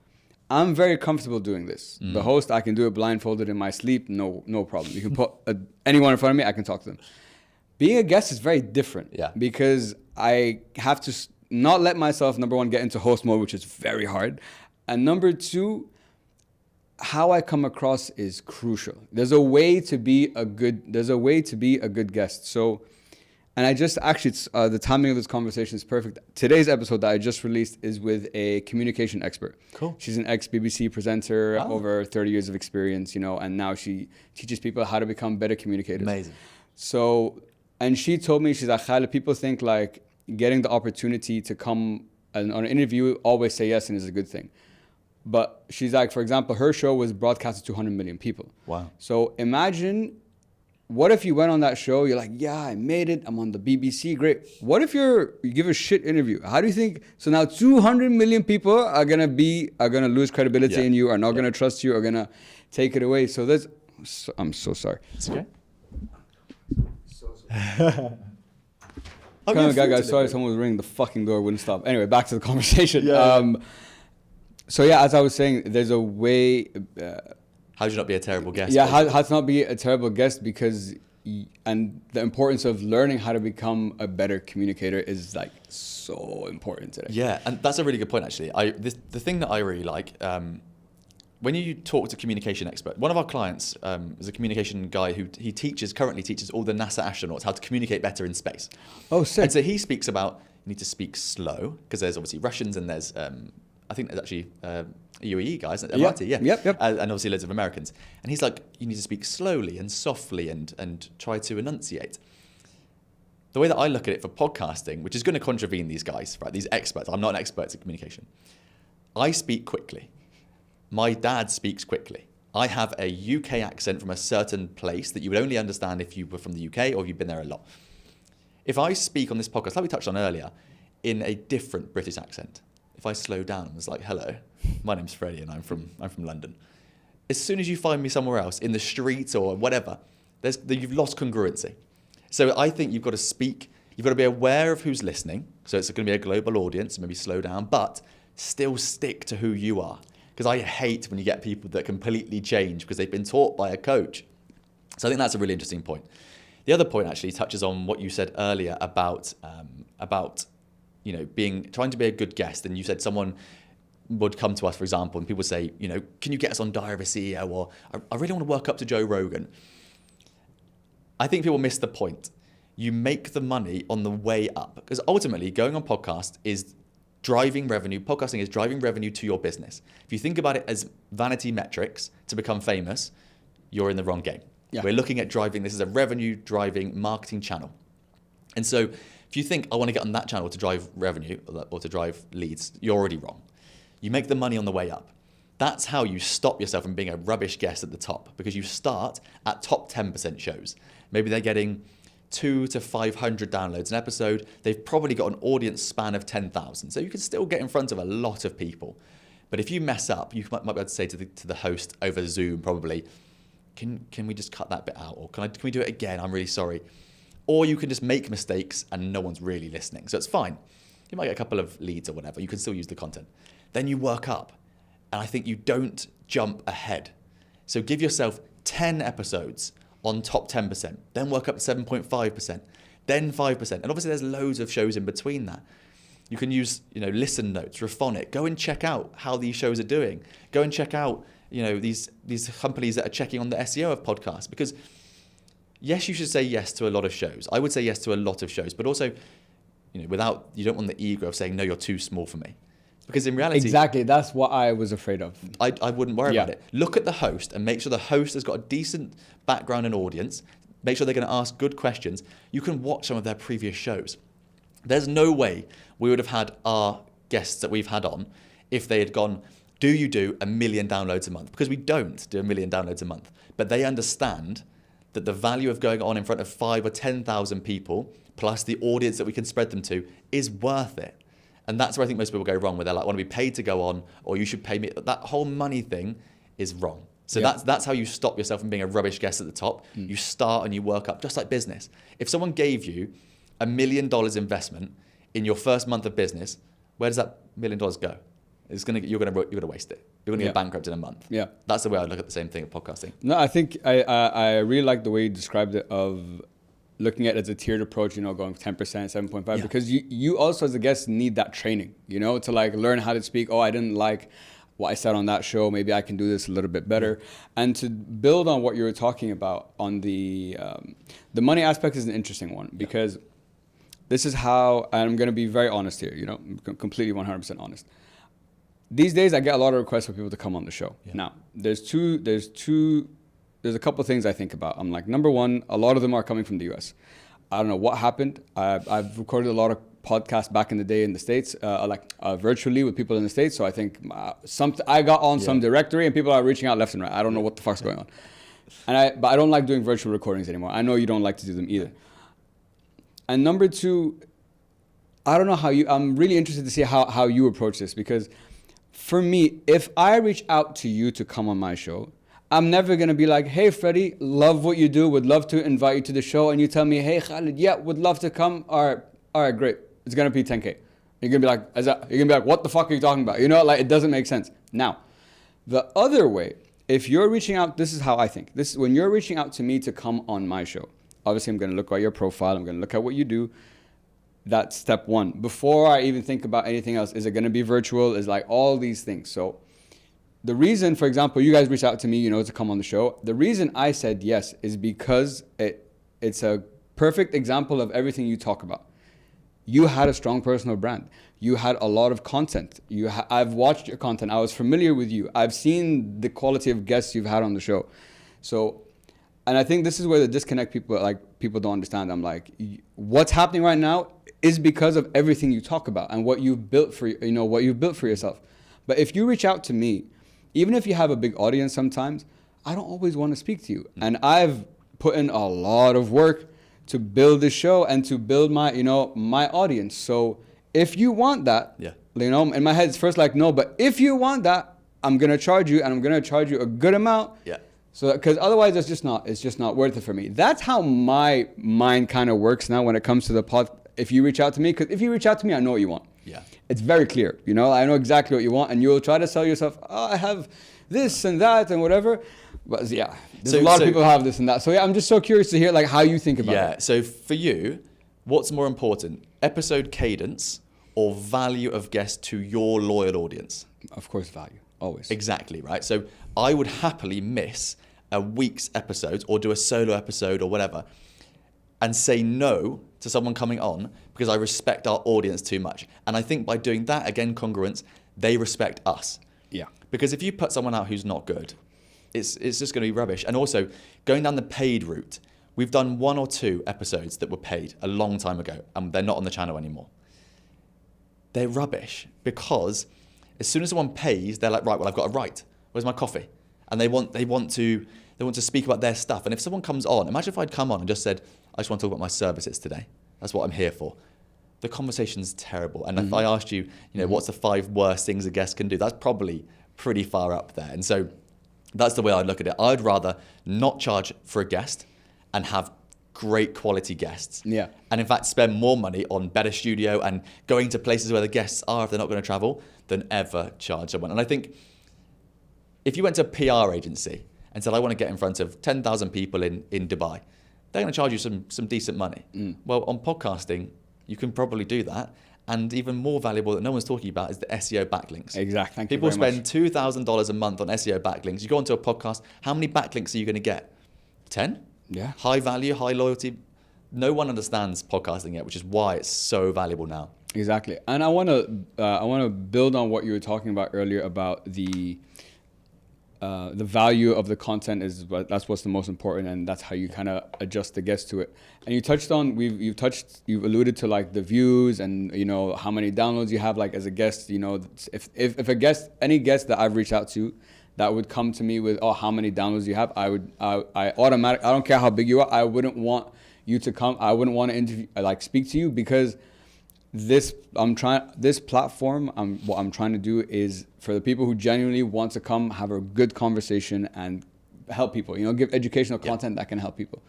[SPEAKER 2] I'm very comfortable doing this. The host, I can do it blindfolded in my sleep, no problem. You can put anyone in front of me, I can talk to them. Being a guest is very different because I have to not let myself, number one, get into host mode, which is very hard. And number two, how I come across is crucial. There's a way to be a good guest. So, and I just actually, the timing of this conversation is perfect. Today's episode that I just released is with a communication expert.
[SPEAKER 1] Cool.
[SPEAKER 2] She's an ex-BBC presenter, over 30 years of experience, and now she teaches people how to become better communicators.
[SPEAKER 1] Amazing.
[SPEAKER 2] So, and she told me, she's like, Khaled, people think like getting the opportunity to come on an interview, always say yes and is a good thing. But she's like, for example, her show was broadcast to 200 million people.
[SPEAKER 1] Wow.
[SPEAKER 2] So imagine, what if you went on that show, you're like, yeah, I made it, I'm on the BBC, great. What if you give a shit interview? How do you think, so now 200 million people are gonna lose credibility in you, are not gonna trust you, are gonna take it away. So I'm so sorry.
[SPEAKER 1] It's okay.
[SPEAKER 2] Come on, guys, sorry, someone was ringing the fucking door, wouldn't stop. Anyway, back to the conversation. So as I was saying, there's a way...
[SPEAKER 1] how do you not be a terrible guest?
[SPEAKER 2] Yeah, how to not be a terrible guest, because... And the importance of learning how to become a better communicator is like so important today.
[SPEAKER 1] Yeah, and that's a really good point, actually. The thing that I really like... when you talk to communication expert, one of our clients is a communication guy who currently teaches all the NASA astronauts how to communicate better in space.
[SPEAKER 2] Oh, sick.
[SPEAKER 1] And so he speaks about you need to speak slow, because there's obviously Russians and there's, I think there's actually UAE guys, MIT,
[SPEAKER 2] Yep.
[SPEAKER 1] And obviously loads of Americans. And he's like, you need to speak slowly and softly and try to enunciate. The way that I look at it for podcasting, which is going to contravene these guys, right? These experts. I'm not an expert in communication. I speak quickly. My dad speaks quickly. I have a UK accent from a certain place that you would only understand if you were from the UK or if you've been there a lot. If I speak on this podcast, like we touched on earlier, in a different British accent, if I slow down and was like, hello, my name's Freddie and I'm from London. As soon as you find me somewhere else, in the streets or whatever, you've lost congruency. So I think you've got to speak, you've got to be aware of who's listening. So it's going to be a global audience, maybe slow down, but still stick to who you are. Because I hate when you get people that completely change because they've been taught by a coach. So I think that's a really interesting point. The other point actually touches on what you said earlier about trying to be a good guest. And you said someone would come to us, for example, and people would say, can you get us on Diary of a CEO? Or I really want to work up to Joe Rogan. I think people miss the point. You make the money on the way up, because ultimately going on podcast is driving revenue. Podcasting is driving revenue to your business. If you think about it as vanity metrics to become famous, you're in the wrong game. Yeah. We're looking at driving this as a revenue driving marketing channel. And so if you think I want to get on that channel to drive revenue or to drive leads, you're already wrong. You make the money on the way up. That's how you stop yourself from being a rubbish guest at the top, because you start at top 10% shows. Maybe they're getting 200 to 500 downloads an episode. They've probably got an audience span of 10,000. So you can still get in front of a lot of people. But if you mess up, you might be able to say to the host over Zoom probably, can we just cut that bit out? Or can we do it again? I'm really sorry. Or you can just make mistakes and no one's really listening. So it's fine. You might get a couple of leads or whatever. You can still use the content. Then you work up. And I think you don't jump ahead. So give yourself 10 episodes on top 10%, then work up to 7.5%, then 5%. And obviously there's loads of shows in between that. You can use, Listen Notes, Raphonic. Go and check out how these shows are doing. Go and check out, these companies that are checking on the SEO of podcasts. Because yes, you should say yes to a lot of shows. I would say yes to a lot of shows, but also without, you don't want the ego of saying, no, you're too small for me. Because in reality,
[SPEAKER 2] exactly, that's what I was afraid of.
[SPEAKER 1] I wouldn't worry about it. Look at the host and make sure the host has got a decent background and audience. Make sure they're going to ask good questions. You can watch some of their previous shows. There's no way we would have had our guests that we've had on if they had gone, do you do 1 million downloads a month? Because we don't do 1 million downloads a month. But they understand that the value of going on in front of 5,000 or 10,000 people, plus the audience that we can spread them to, is worth it. And that's where I think most people go wrong, where they're like, I want to be paid to go on, or you should pay me. That whole money thing is wrong. So that's how you stop yourself from being a rubbish guest at the top. You start and you work up, just like business. If someone gave you $1 million investment in your first month of business, where does that $1 million go? You're gonna waste it. You're gonna get bankrupt in a month. Yeah, that's the way I look at the same thing at podcasting.
[SPEAKER 2] No, I think I really like the way you described it, of looking at it as a tiered approach, going 10%, 7.5, because you also as a guest need that training, to like learn how to speak. Oh, I didn't like what I said on that show. Maybe I can do this a little bit better. And to build on what you were talking about on the money aspect is an interesting one, because this is how, and I'm going to be very honest here, completely 100% honest. These days I get a lot of requests for people to come on the show. Now, there's a couple of things I think about. I'm like, number one, a lot of them are coming from the US. I don't know what happened. I've recorded a lot of podcasts back in the day in the States, virtually with people in the States. So I think I got on some directory and people are reaching out left and right. I don't know what the fuck's going on. But I don't like doing virtual recordings anymore. I know you don't like to do them either. And number two, I don't know I'm really interested to see how you approach this, because for me, if I reach out to you to come on my show, I'm never going to be like, hey, Freddie, love what you do, would love to invite you to the show. And you tell me, hey, Khalid, would love to come. All right, great. It's going to be 10K. You're going to be like, what the fuck are you talking about? It doesn't make sense. Now, the other way, if you're reaching out, this is how I think. This is when you're reaching out to me to come on my show. Obviously, I'm going to look at your profile. I'm going to look at what you do. That's step one. Before I even think about anything else, is it going to be virtual? Is like all these things. So the reason, for example, you guys reached out to me, to come on the show. The reason I said yes is because it's a perfect example of everything you talk about. You had a strong personal brand. You had a lot of content. I've watched your content. I was familiar with you. I've seen the quality of guests you've had on the show. So, and I think this is where the disconnect people don't understand. I'm like, what's happening right now is because of everything you talk about and what you've built for yourself. But if you reach out to me, even if you have a big audience sometimes, I don't always want to speak to you. And I've put in a lot of work to build this show and to build my, my audience. So if you want that, in my head it's first like, no, but if you want that, I'm going to charge you, and I'm going to charge you a good amount. Yeah. So, because otherwise it's just not worth it for me. That's how my mind kind of works now when it comes to the pod. If you reach out to me, because if you reach out to me, I know what you want. Yeah. It's very clear, I know exactly what you want, and you'll try to sell yourself, I have this and that and whatever. But a lot of people have this and that. So I'm just so curious to hear how you think about it.
[SPEAKER 1] Yeah, so for you, what's more important, episode cadence or value of guests to your loyal audience?
[SPEAKER 2] Of course, value, always.
[SPEAKER 1] Exactly, right? So I would happily miss a week's episode or do a solo episode or whatever and say no to someone coming on because I respect our audience too much. And I think by doing that, again, congruence, they respect us. Yeah. Because if you put someone out who's not good, it's just going to be rubbish. And also, going down the paid route, we've done 1 or 2 episodes that were paid a long time ago, and they're not on the channel anymore. They're rubbish because as soon as someone pays, they're like, right, well, I've got a right. Where's my coffee? And they want to speak about their stuff. And if someone comes on, imagine if I'd come on and just said, I just want to talk about my services today. That's what I'm here for. The conversation's terrible. And if I asked you, what's the 5 worst things a guest can do? That's probably pretty far up there. And so that's the way I'd look at it. I'd rather not charge for a guest and have great quality guests. Yeah. And in fact, spend more money on better studio and going to places where the guests are if they're not going to travel than ever charge someone. And I think if you went to a PR agency and said, I want to get in front of 10,000 people in Dubai, they're going to charge you some decent money. Well, on podcasting, you can probably do that. And even more valuable that no one's talking about is the SEO backlinks.
[SPEAKER 2] Exactly.
[SPEAKER 1] People spend $2,000 a month on SEO backlinks. You go onto a podcast, how many backlinks are you going to get? 10?
[SPEAKER 2] Yeah.
[SPEAKER 1] High value, high loyalty. no one understands podcasting yet, which is why it's so valuable now.
[SPEAKER 2] Exactly. And I want to build on what you were talking about earlier about the value of the content that's what's the most important, and that's how you kind of adjust the guests to it. And you touched on you've alluded to like the views and how many downloads you have like as a guest. If a guest, any guest that I've reached out to that would come to me with how many downloads you have, I don't care how big you are, I wouldn't want you to come. I wouldn't want to interview speak to you, because this platform, what I'm trying to do is for the people who genuinely want to come have a good conversation and help people, give educational content that can help people.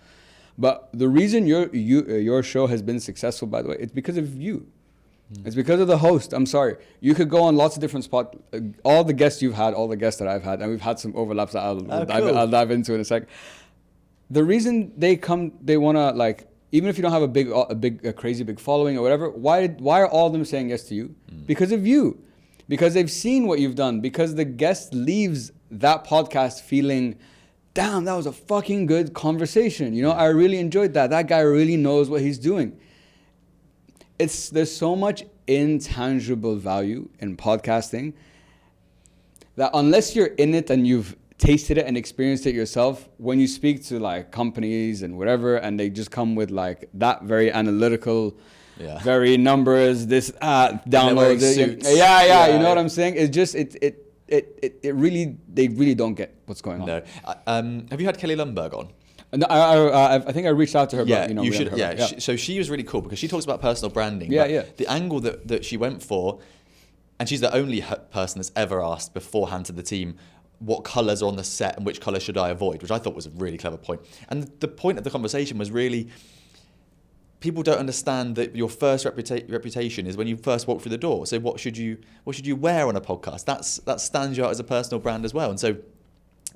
[SPEAKER 2] But the reason your show has been successful, by the way, it's because of you. It's because of the host. I'm sorry. You could go on lots of different spots. All the guests you've had, all the guests that I've had, and we've had some overlaps that I'll dive into in a sec. The reason they come, they want to even if you don't have a crazy big following or whatever, why are all of them saying yes to you? Because of you. Because they've seen what you've done. Because the guest leaves that podcast feeling, damn, that was a fucking good conversation. I really enjoyed that. That guy really knows what he's doing. There's so much intangible value in podcasting that unless you're in it and you've tasted it and experienced it yourself, when you speak to companies and whatever, and they just come with that very analytical, very numbers, this download,
[SPEAKER 1] yeah,
[SPEAKER 2] you know what I'm saying? It's just they really don't get what's going on.
[SPEAKER 1] No, have you had Kelly Lundberg on?
[SPEAKER 2] No, I think I reached out to her.
[SPEAKER 1] Yeah,
[SPEAKER 2] but,
[SPEAKER 1] you should. Yeah, so she was really cool because she talks about personal branding.
[SPEAKER 2] Yeah.
[SPEAKER 1] The angle that she went for, and she's the only person that's ever asked beforehand to the team, what colours are on the set and which colour should I avoid, which I thought was a really clever point. And the point of the conversation was really, people don't understand that your first reputation is when you first walk through the door. So what should you wear on a podcast? That stands you out as a personal brand as well. And so,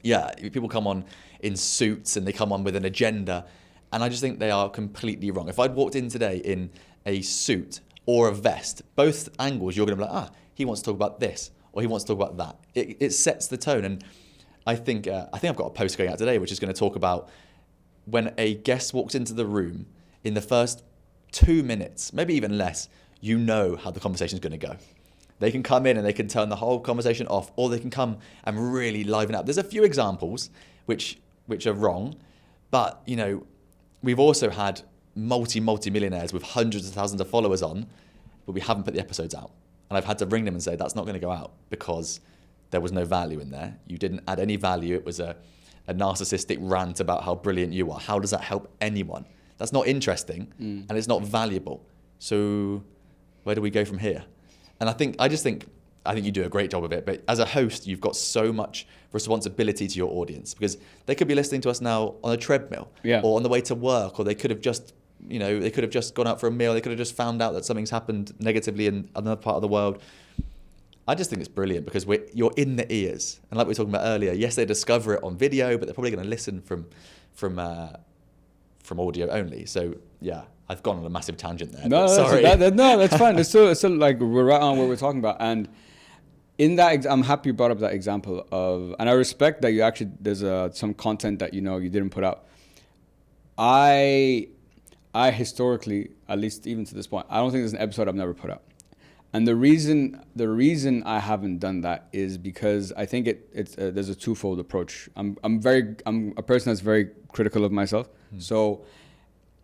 [SPEAKER 1] yeah, people come on in suits and they come on with an agenda, and I just think they are completely wrong. If I'd walked in today in a suit or a vest, both angles, you're going to be like, he wants to talk about this, or he wants to talk about that. It sets the tone. And I think I've got a post going out today which is going to talk about when a guest walks into the room, in the first 2 minutes, maybe even less, you know how the conversation is going to go. They can come in and they can turn the whole conversation off, or they can come and really liven up. There's a few examples which are wrong, but we've also had multi-millionaires with hundreds of thousands of followers on, but we haven't put the episodes out. And I've had to ring them and say, that's not going to go out because there was no value in there. You didn't add any value. It was a narcissistic rant about how brilliant you are. How does that help anyone? That's not interesting and it's not valuable. So where do we go from here? And I think you do a great job of it. But as a host, you've got so much responsibility to your audience, because they could be listening to us now on a treadmill or on the way to work, or they could have just gone out for a meal. They could have just found out that something's happened negatively in another part of the world. I just think it's brilliant because you're in the ears. And like we were talking about earlier, yes, they discover it on video, but they're probably going to listen from audio only. So yeah, I've gone on a massive tangent there.
[SPEAKER 2] No,
[SPEAKER 1] sorry.
[SPEAKER 2] That's fine. It's still we're right on what we're talking about. And in that, I'm happy you brought up that example of, and I respect that you actually, there's some content that you didn't put out. I historically, at least even to this point, I don't think there's an episode I've never put out. And the reason I haven't done that is because I think there's a twofold approach. I'm a person that's very critical of myself. So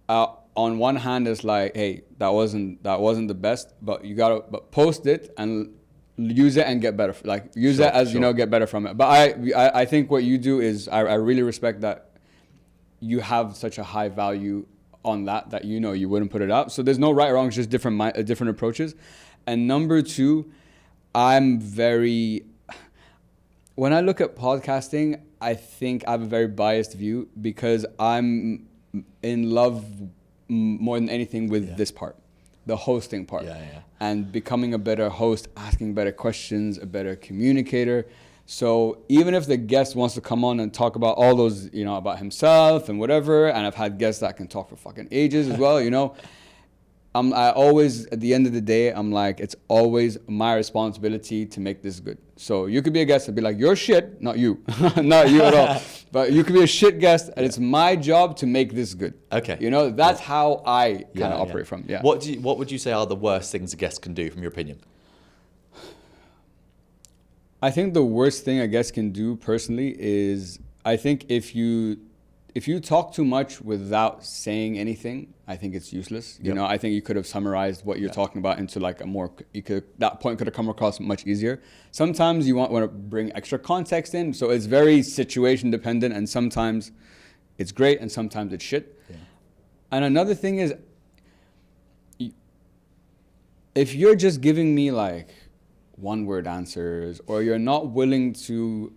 [SPEAKER 2] on one hand, it's like, hey, that wasn't the best, but you gotta post it and use it and get better. Use it as get better from it. But I think what you do is I really respect that you have such a high value on that you wouldn't put it out. So there's no right or wrong, it's just different approaches. And number two, when I look at podcasting, I think I have a very biased view because I'm in love more than anything with this part, the hosting part, and becoming a better host, asking better questions, a better communicator. So even if the guest wants to come on and talk about all those, about himself and whatever, and I've had guests that can talk for fucking ages as well, I always, at the end of the day, I'm like, it's always my responsibility to make this good. So you could be a guest and be like, you're shit, not you, not you at all. But you could be a shit guest, and it's my job to make this good.
[SPEAKER 1] Okay.
[SPEAKER 2] You know, that's how I kind of operate from. Yeah.
[SPEAKER 1] What would you say are the worst things a guest can do, from your opinion?
[SPEAKER 2] I think the worst thing a guest can do personally is, I think if you talk too much without saying anything, I think it's useless. You know, I think you could have summarized what you're talking about into like a more, that point could have come across much easier. Sometimes you want to bring extra context in, so it's very situation dependent, and sometimes it's great and sometimes it's shit. Yeah. And another thing is, if you're just giving me like one-word answers, or you're not willing to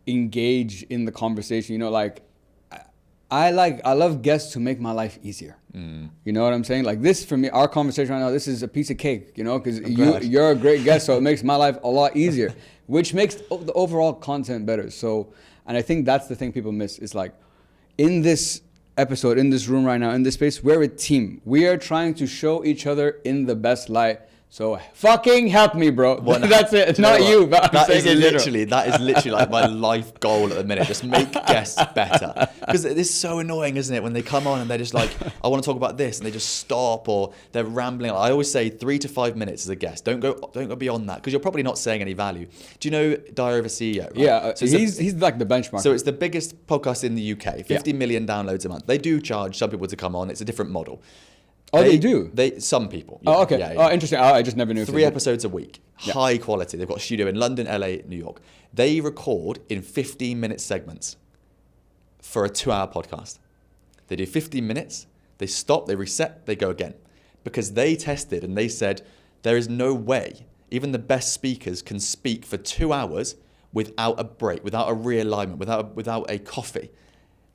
[SPEAKER 2] engage in the conversation, you know, like, I love guests who make my life easier. You know what I'm saying? Like this, for me, our conversation right now, this is a piece of cake, you know, because you're a great guest, so it makes my life a lot easier, which makes the overall content better. So, and I think that's the thing people miss, is like, in this episode, in this room right now, in this space, we're a team. We are trying to show each other in the best light. So fucking help me, bro. That's it. It's not you, but
[SPEAKER 1] that is literally like my life goal at the minute. Just make guests better, because it is so annoying, isn't it? When they come on and they're just like, I want to talk about this, and they just stop, or they're rambling. I always say 3 to 5 minutes as a guest. Don't go beyond that, because you're probably not saying any value. Do you know Diary of a CEO? Right?
[SPEAKER 2] Yeah, so he's like the benchmark.
[SPEAKER 1] So it's the biggest podcast in the UK. 50 million downloads a month. They do charge some people to come on. It's a different model.
[SPEAKER 2] They do?
[SPEAKER 1] Some people.
[SPEAKER 2] Oh, okay. Yeah. Oh, interesting. I just never knew.
[SPEAKER 1] 3 episodes a week. Yeah. High quality. They've got a studio in London, LA, New York. They record in 15-minute segments for a 2-hour podcast. They do 15 minutes. They stop, they reset, they go again. Because they tested and they said, there is no way even the best speakers can speak for 2 hours without a break, without a realignment, without a coffee.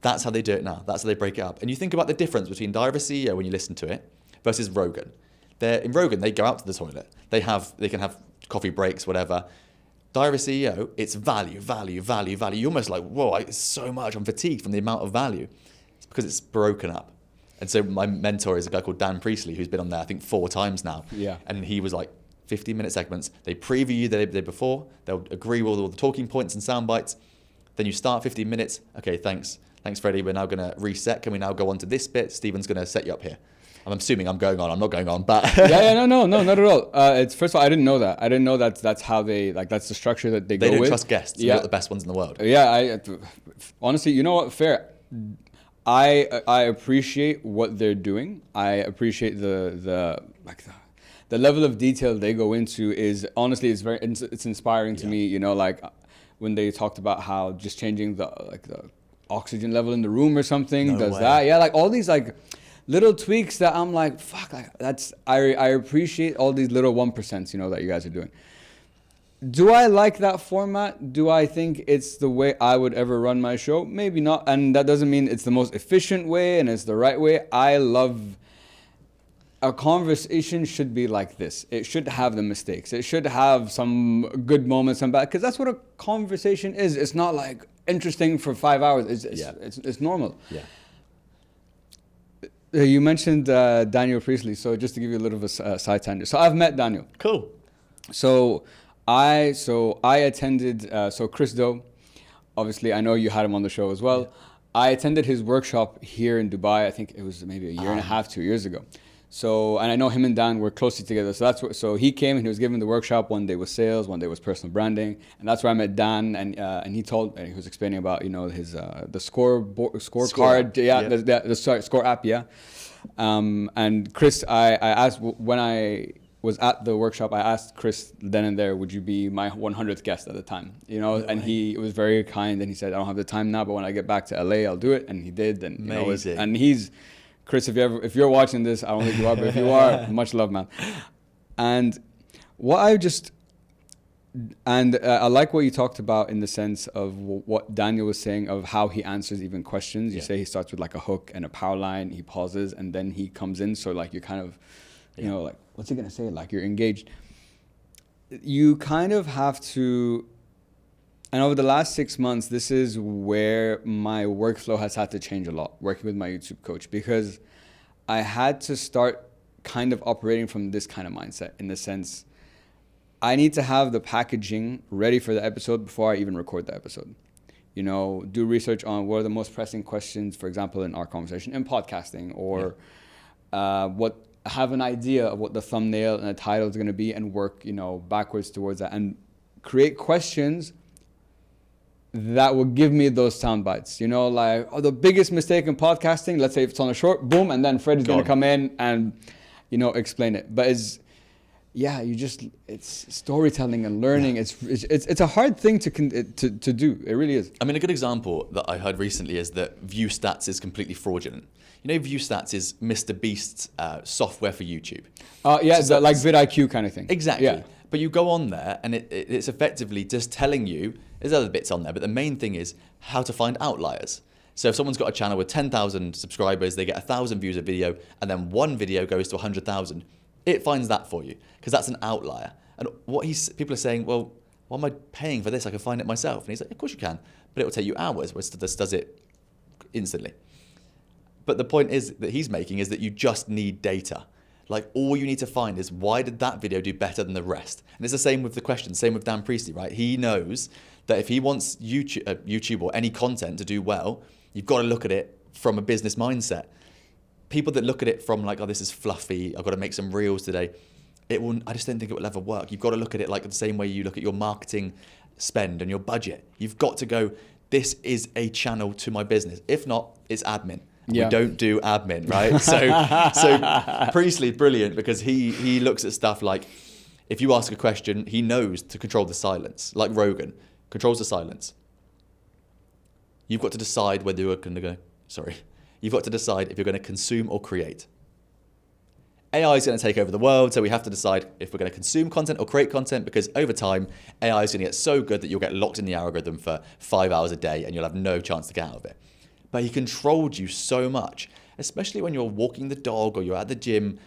[SPEAKER 1] That's how they do it now. That's how they break it up. And you think about the difference between Diary of a CEO when you listen to it versus Rogan. In Rogan, they go out to the toilet. They can have coffee breaks, whatever. Diary of a CEO, it's value, value, value, value. You're almost like, whoa, it's so much. I'm fatigued from the amount of value. It's because it's broken up. And so my mentor is a guy called Dan Priestley, who's been on there, I think, 4 times now. Yeah. And he was like, 15-minute segments. They preview you the day before. They'll agree with all the talking points and sound bites. Then you start 15 minutes. Okay, thanks. Thanks, Freddie. We're now going to reset. Can we now go on to this bit? Stephen's going to set you up here. I'm assuming I'm going on. I'm not going on, but
[SPEAKER 2] no, not at all. It's first of all, I didn't know that. I didn't know that's how they that's the structure that they go with.
[SPEAKER 1] They don't trust guests. Yeah, they're the best ones in the world.
[SPEAKER 2] Yeah, honestly, you know what? Fair. I appreciate what they're doing. I appreciate the level of detail they go into. Is honestly, it's inspiring to me. You know, like when they talked about how just changing the oxygen level in the room or something does that. Yeah, like all these little tweaks that I'm like, fuck, I appreciate all these little 1%, you know, that you guys are doing. Do I like that format? Do I think it's the way I would ever run my show? Maybe not. And that doesn't mean it's the most efficient way and it's the right way. I love a conversation should be like this. It should have the mistakes. It should have some good moments, some bad, because that's what a conversation is. It's not like interesting for 5 hours. It's normal. Yeah. You mentioned Daniel Priestley, so just to give you a little bit of a side tangent. So I've met Daniel.
[SPEAKER 1] Cool.
[SPEAKER 2] So I attended, Chris Doe, obviously I know you had him on the show as well. Yeah. I attended his workshop here in Dubai. I think it was maybe a year and a half, 2 years ago. So, and I know him and Dan were closely together. So he came and he was giving the workshop. One day was sales, one day was personal branding, and that's where I met Dan. And he was explaining about his the scorecard, the score app, yeah. And Chris, I asked when I was at the workshop, I asked Chris then and there, would you be my 100th guest at the time? You know, and he was very kind and he said, I don't have the time now, but when I get back to LA, I'll do it. And he did. And
[SPEAKER 1] amazing.
[SPEAKER 2] And he's. Chris, if you're watching this, I don't think you are, but if you are, much love, man. And I like what you talked about in the sense of what Daniel was saying of how he answers even questions. You say he starts with like a hook and a power line, he pauses, and then he comes in. So like you're kind of, you know, like, what's he gonna say? Like you're engaged. You kind of have to. And over the last 6 months, this is where my workflow has had to change a lot, working with my YouTube coach, because I had to start kind of operating from this kind of mindset, in the sense, I need to have the packaging ready for the episode before I even record the episode. You know, do research on what are the most pressing questions, for example, in our conversation in podcasting, or have an idea of what the thumbnail and the title is going to be, and work, you know, backwards towards that, and create questions that will give me those sound bites. You know, like, the biggest mistake in podcasting, let's say if it's on a short, boom, and then Freddie's going to come in and, you know, explain it. But it's storytelling and learning. It's a hard thing to do. It really is.
[SPEAKER 1] I mean, a good example that I heard recently is that View Stats is completely fraudulent. You know, View Stats is Mr. Beast's software for YouTube.
[SPEAKER 2] So like vidIQ kind of thing.
[SPEAKER 1] Exactly.
[SPEAKER 2] Yeah.
[SPEAKER 1] But you go on there and it's effectively just telling you, there's other bits on there, but the main thing is how to find outliers. So if someone's got a channel with 10,000 subscribers, they get 1,000 views a video, and then one video goes to 100,000, it finds that for you, because that's an outlier. And people are saying, well, why am I paying for this? I can find it myself. And he's like, of course you can, but it will take you hours, whereas this does it instantly. But the point is that he's making is that you just need data. Like, all you need to find is, why did that video do better than the rest? And it's the same with the question, same with Dan Priestley, right? He knows that if he wants YouTube or any content to do well, you've got to look at it from a business mindset. People that look at it from like, oh, this is fluffy, I've got to make some reels today, I just don't think it will ever work. You've got to look at it like the same way you look at your marketing spend and your budget. You've got to go, this is a channel to my business. If not, it's admin. Yeah. We don't do admin, right? So Priestley, brilliant, because he looks at stuff like, if you ask a question, he knows to control the silence, like Rogan controls the silence. You've got to decide whether you're going to You've got to decide if you're going to consume or create. AI is going to take over the world, so we have to decide if we're going to consume content or create content, because over time, AI is going to get so good that you'll get locked in the algorithm for 5 hours a day and you'll have no chance to get out of it. But he controlled you so much, especially when you're walking the dog or you're at the gym.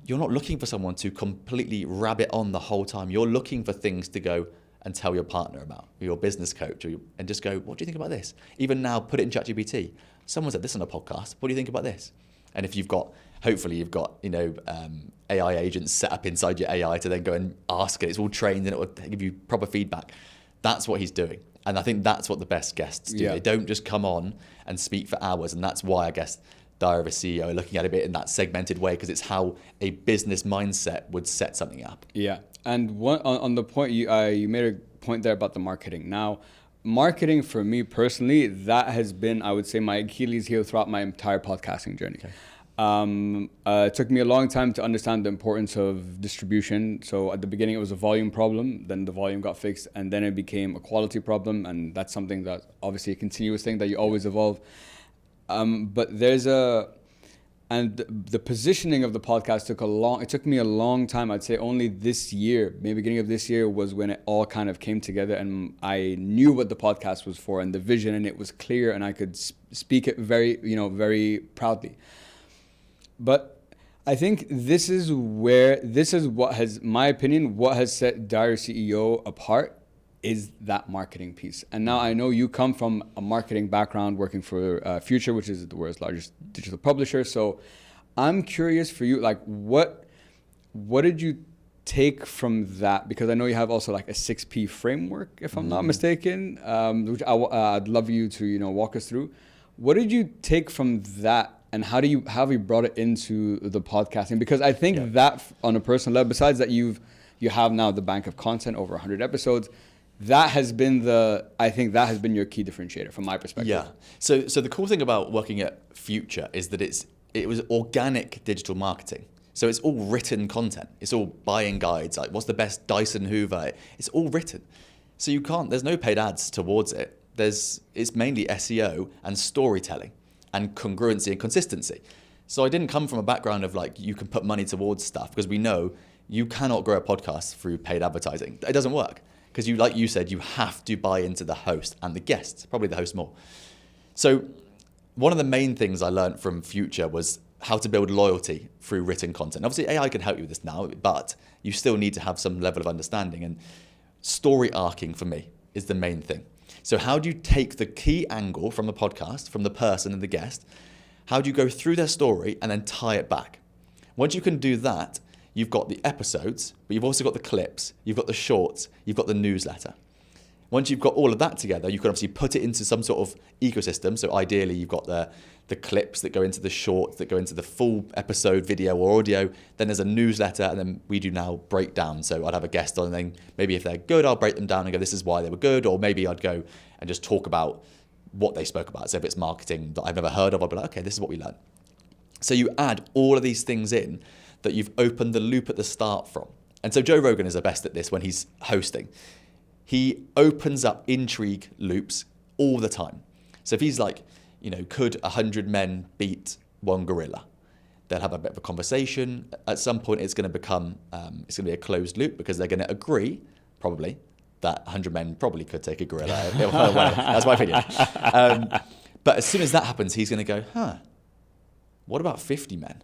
[SPEAKER 1] You're not looking for someone to completely rabbit on the whole time. You're looking for things to go and tell your partner about, or your business coach, and just go, what do you think about this? Even now, put it in ChatGPT. Someone said this on a podcast. What do you think about this? And if hopefully you've got, AI agents set up inside your AI to then go and ask it. It's all trained and it will give you proper feedback. That's what he's doing. And I think that's what the best guests do. Yeah. They don't just come on and speak for hours. And that's why I guess Diary of a CEO are looking at it a bit in that segmented way, because it's how a business mindset would set something up.
[SPEAKER 2] Yeah. And on the point, you made a point there about the marketing. Now, marketing for me personally, that has been, I would say, my Achilles heel throughout my entire podcasting journey. Okay. It took me a long time to understand the importance of distribution. So at the beginning, it was a volume problem. Then the volume got fixed, and then it became a quality problem. And that's something that obviously a continuous thing that you always evolve. But the positioning of the podcast took me a long time. I'd say only this year, maybe beginning of this year, was when it all kind of came together, and I knew what the podcast was for and the vision, and it was clear, and I could speak it very proudly. But I think this is what has, my opinion, what has set Diary CEO apart is that marketing piece. And now I know you come from a marketing background working for Future, which is the world's largest digital publisher. So I'm curious for you, like what did you take from that? Because I know you have also like a 6P framework, if I'm not mistaken, which I'd love you to walk us through. What did you take from that? And how have you brought it into the podcasting? Because I think that on a personal level, besides that you have now the bank of content, over 100 episodes, that has been your key differentiator from my perspective.
[SPEAKER 1] Yeah. So the cool thing about working at Future is that it was organic digital marketing. So it's all written content. It's all buying guides, like what's the best Dyson Hoover? It's all written. So there's no paid ads towards it. It's mainly SEO and storytelling and congruency and consistency. So I didn't come from a background of like, you can put money towards stuff, because we know you cannot grow a podcast through paid advertising. It doesn't work, because like you said, you have to buy into the host and the guests, probably the host more. So one of the main things I learned from Future was how to build loyalty through written content. Obviously AI can help you with this now, but you still need to have some level of understanding, and story arcing for me is the main thing. So how do you take the key angle from the podcast, from the person and the guest? How do you go through their story and then tie it back? Once you can do that, you've got the episodes, but you've also got the clips, you've got the shorts, you've got the newsletter. Once you've got all of that together, you can obviously put it into some sort of ecosystem. So ideally, you've got the clips that go into the shorts, that go into the full episode, video or audio. Then there's a newsletter, and then we do now breakdown. So I'd have a guest on, and then maybe if they're good, I'll break them down and go, this is why they were good. Or maybe I'd go and just talk about what they spoke about. So if it's marketing that I've never heard of, I'll be like, okay, this is what we learned. So you add all of these things in that you've opened the loop at the start from. And so Joe Rogan is the best at this when he's hosting. He opens up intrigue loops all the time. So if he's like, could 100 men beat one gorilla? They'll have a bit of a conversation. At some point, it's going to become, it's going to be a closed loop because they're going to agree, probably, that 100 men probably could take a gorilla. That's my opinion. But as soon as that happens, he's going to go, what about 50 men?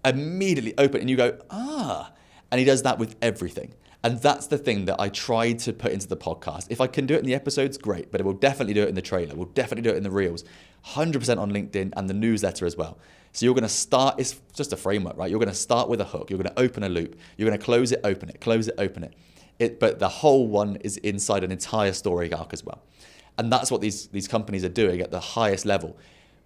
[SPEAKER 1] Immediately open, and you go, and he does that with everything. And that's the thing that I tried to put into the podcast. If I can do it in the episodes, great, but we'll definitely do it in the trailer. We'll definitely do it in the reels, 100% on LinkedIn and the newsletter as well. So you're going to start, it's just a framework, right? You're going to start with a hook. You're going to open a loop. You're going to close it, open it, close it, open it. But the whole one is inside an entire story arc as well. And that's what these companies are doing at the highest level,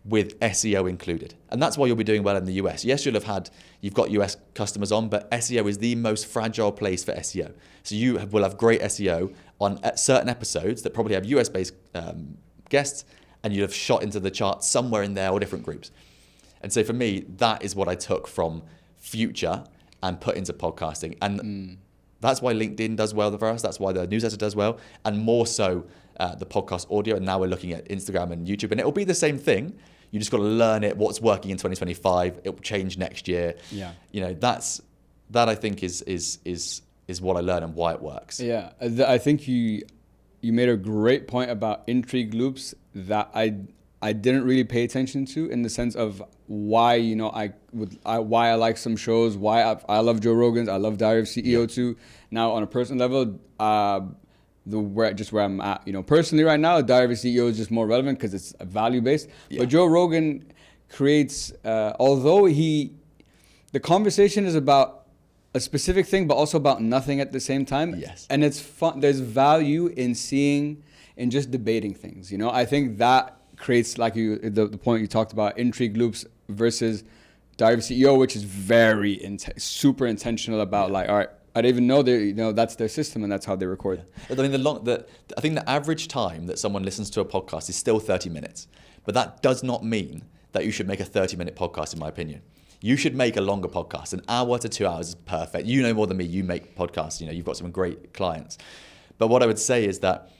[SPEAKER 1] with SEO included. And that's why you'll be doing well in the US. Yes, you've got US customers on, but SEO is the most fragile place for SEO. So you will have great SEO on certain episodes that probably have US-based guests, and you'd have shot into the charts somewhere in there or different groups. And so for me, that is what I took from Future and put into podcasting. And that's why LinkedIn does well for us. That's why the newsletter does well. And more so the podcast audio. And now we're looking at Instagram and YouTube. And it will be the same thing. You just got to learn it, what's working in 2025. It will change next year. Yeah. That I think is what I learned and why it works.
[SPEAKER 2] Yeah. I think you made a great point about intrigue loops that I didn't really pay attention to, in the sense of why why I like some shows, why I love Joe Rogan's, I love Diary of CEO too. Now on a personal level, where I'm at, personally right now, Diary of a CEO is just more relevant because it's value based. Yeah. But Joe Rogan creates, although the conversation is about a specific thing, but also about nothing at the same time.
[SPEAKER 1] Yes.
[SPEAKER 2] And it's fun. There's value in just debating things. I think that creates, like the point you talked about, intrigue loops versus Diary of a CEO, which is very super intentional about all right, I didn't even know that's their system and that's how they record.
[SPEAKER 1] Yeah. I mean, I think the average time that someone listens to a podcast is still 30 minutes, but that does not mean that you should make a 30-minute podcast, in my opinion. You should make a longer podcast. An hour to 2 hours is perfect. You know more than me. You make podcasts. You've got some great clients. But what I would say is that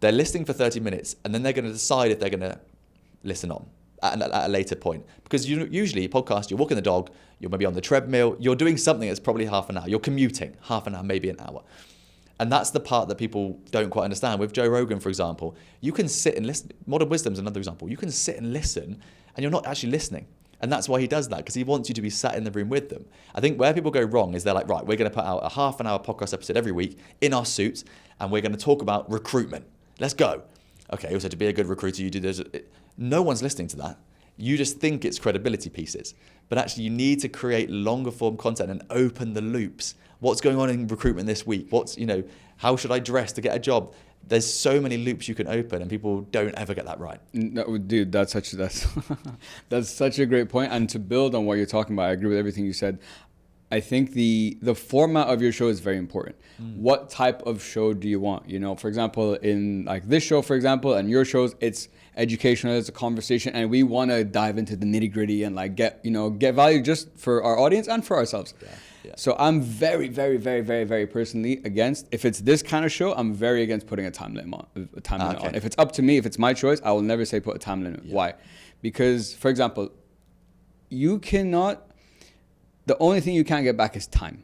[SPEAKER 1] they're listening for 30 minutes, and then they're going to decide if they're going to listen on at a later point. Because usually a podcast, you're walking the dog, you're maybe on the treadmill, you're doing something that's probably half an hour. You're commuting, half an hour, maybe an hour. And that's the part that people don't quite understand. With Joe Rogan, for example, you can sit and listen. Modern Wisdom is another example. You can sit and listen, and you're not actually listening. And that's why he does that, because he wants you to be sat in the room with them. I think where people go wrong is they're like, right, we're going to put out a half an hour podcast episode every week in our suits, and we're going to talk about recruitment. Let's go. Okay, also to be a good recruiter, you do this. No one's listening to that. You just think it's credibility pieces. But actually, you need to create longer form content and open the loops. What's going on in recruitment this week? How should I dress to get a job? There's so many loops you can open, and people don't ever get that right.
[SPEAKER 2] No, dude, that's such a great point. And to build on what you're talking about, I agree with everything you said. I think the format of your show is very important. What type of show do you want? For example, in like this show, for example, and your shows, it's educational, it's a conversation, and we want to dive into the nitty gritty and like get value just for our audience and for ourselves. Yeah. So I'm very, very, very, very, very personally against, if it's this kind of show, I'm very against putting a time limit on. If it's up to me, if it's my choice, I will never say put a time limit. Yeah. Why? Because, for example, the only thing you can't get back is time.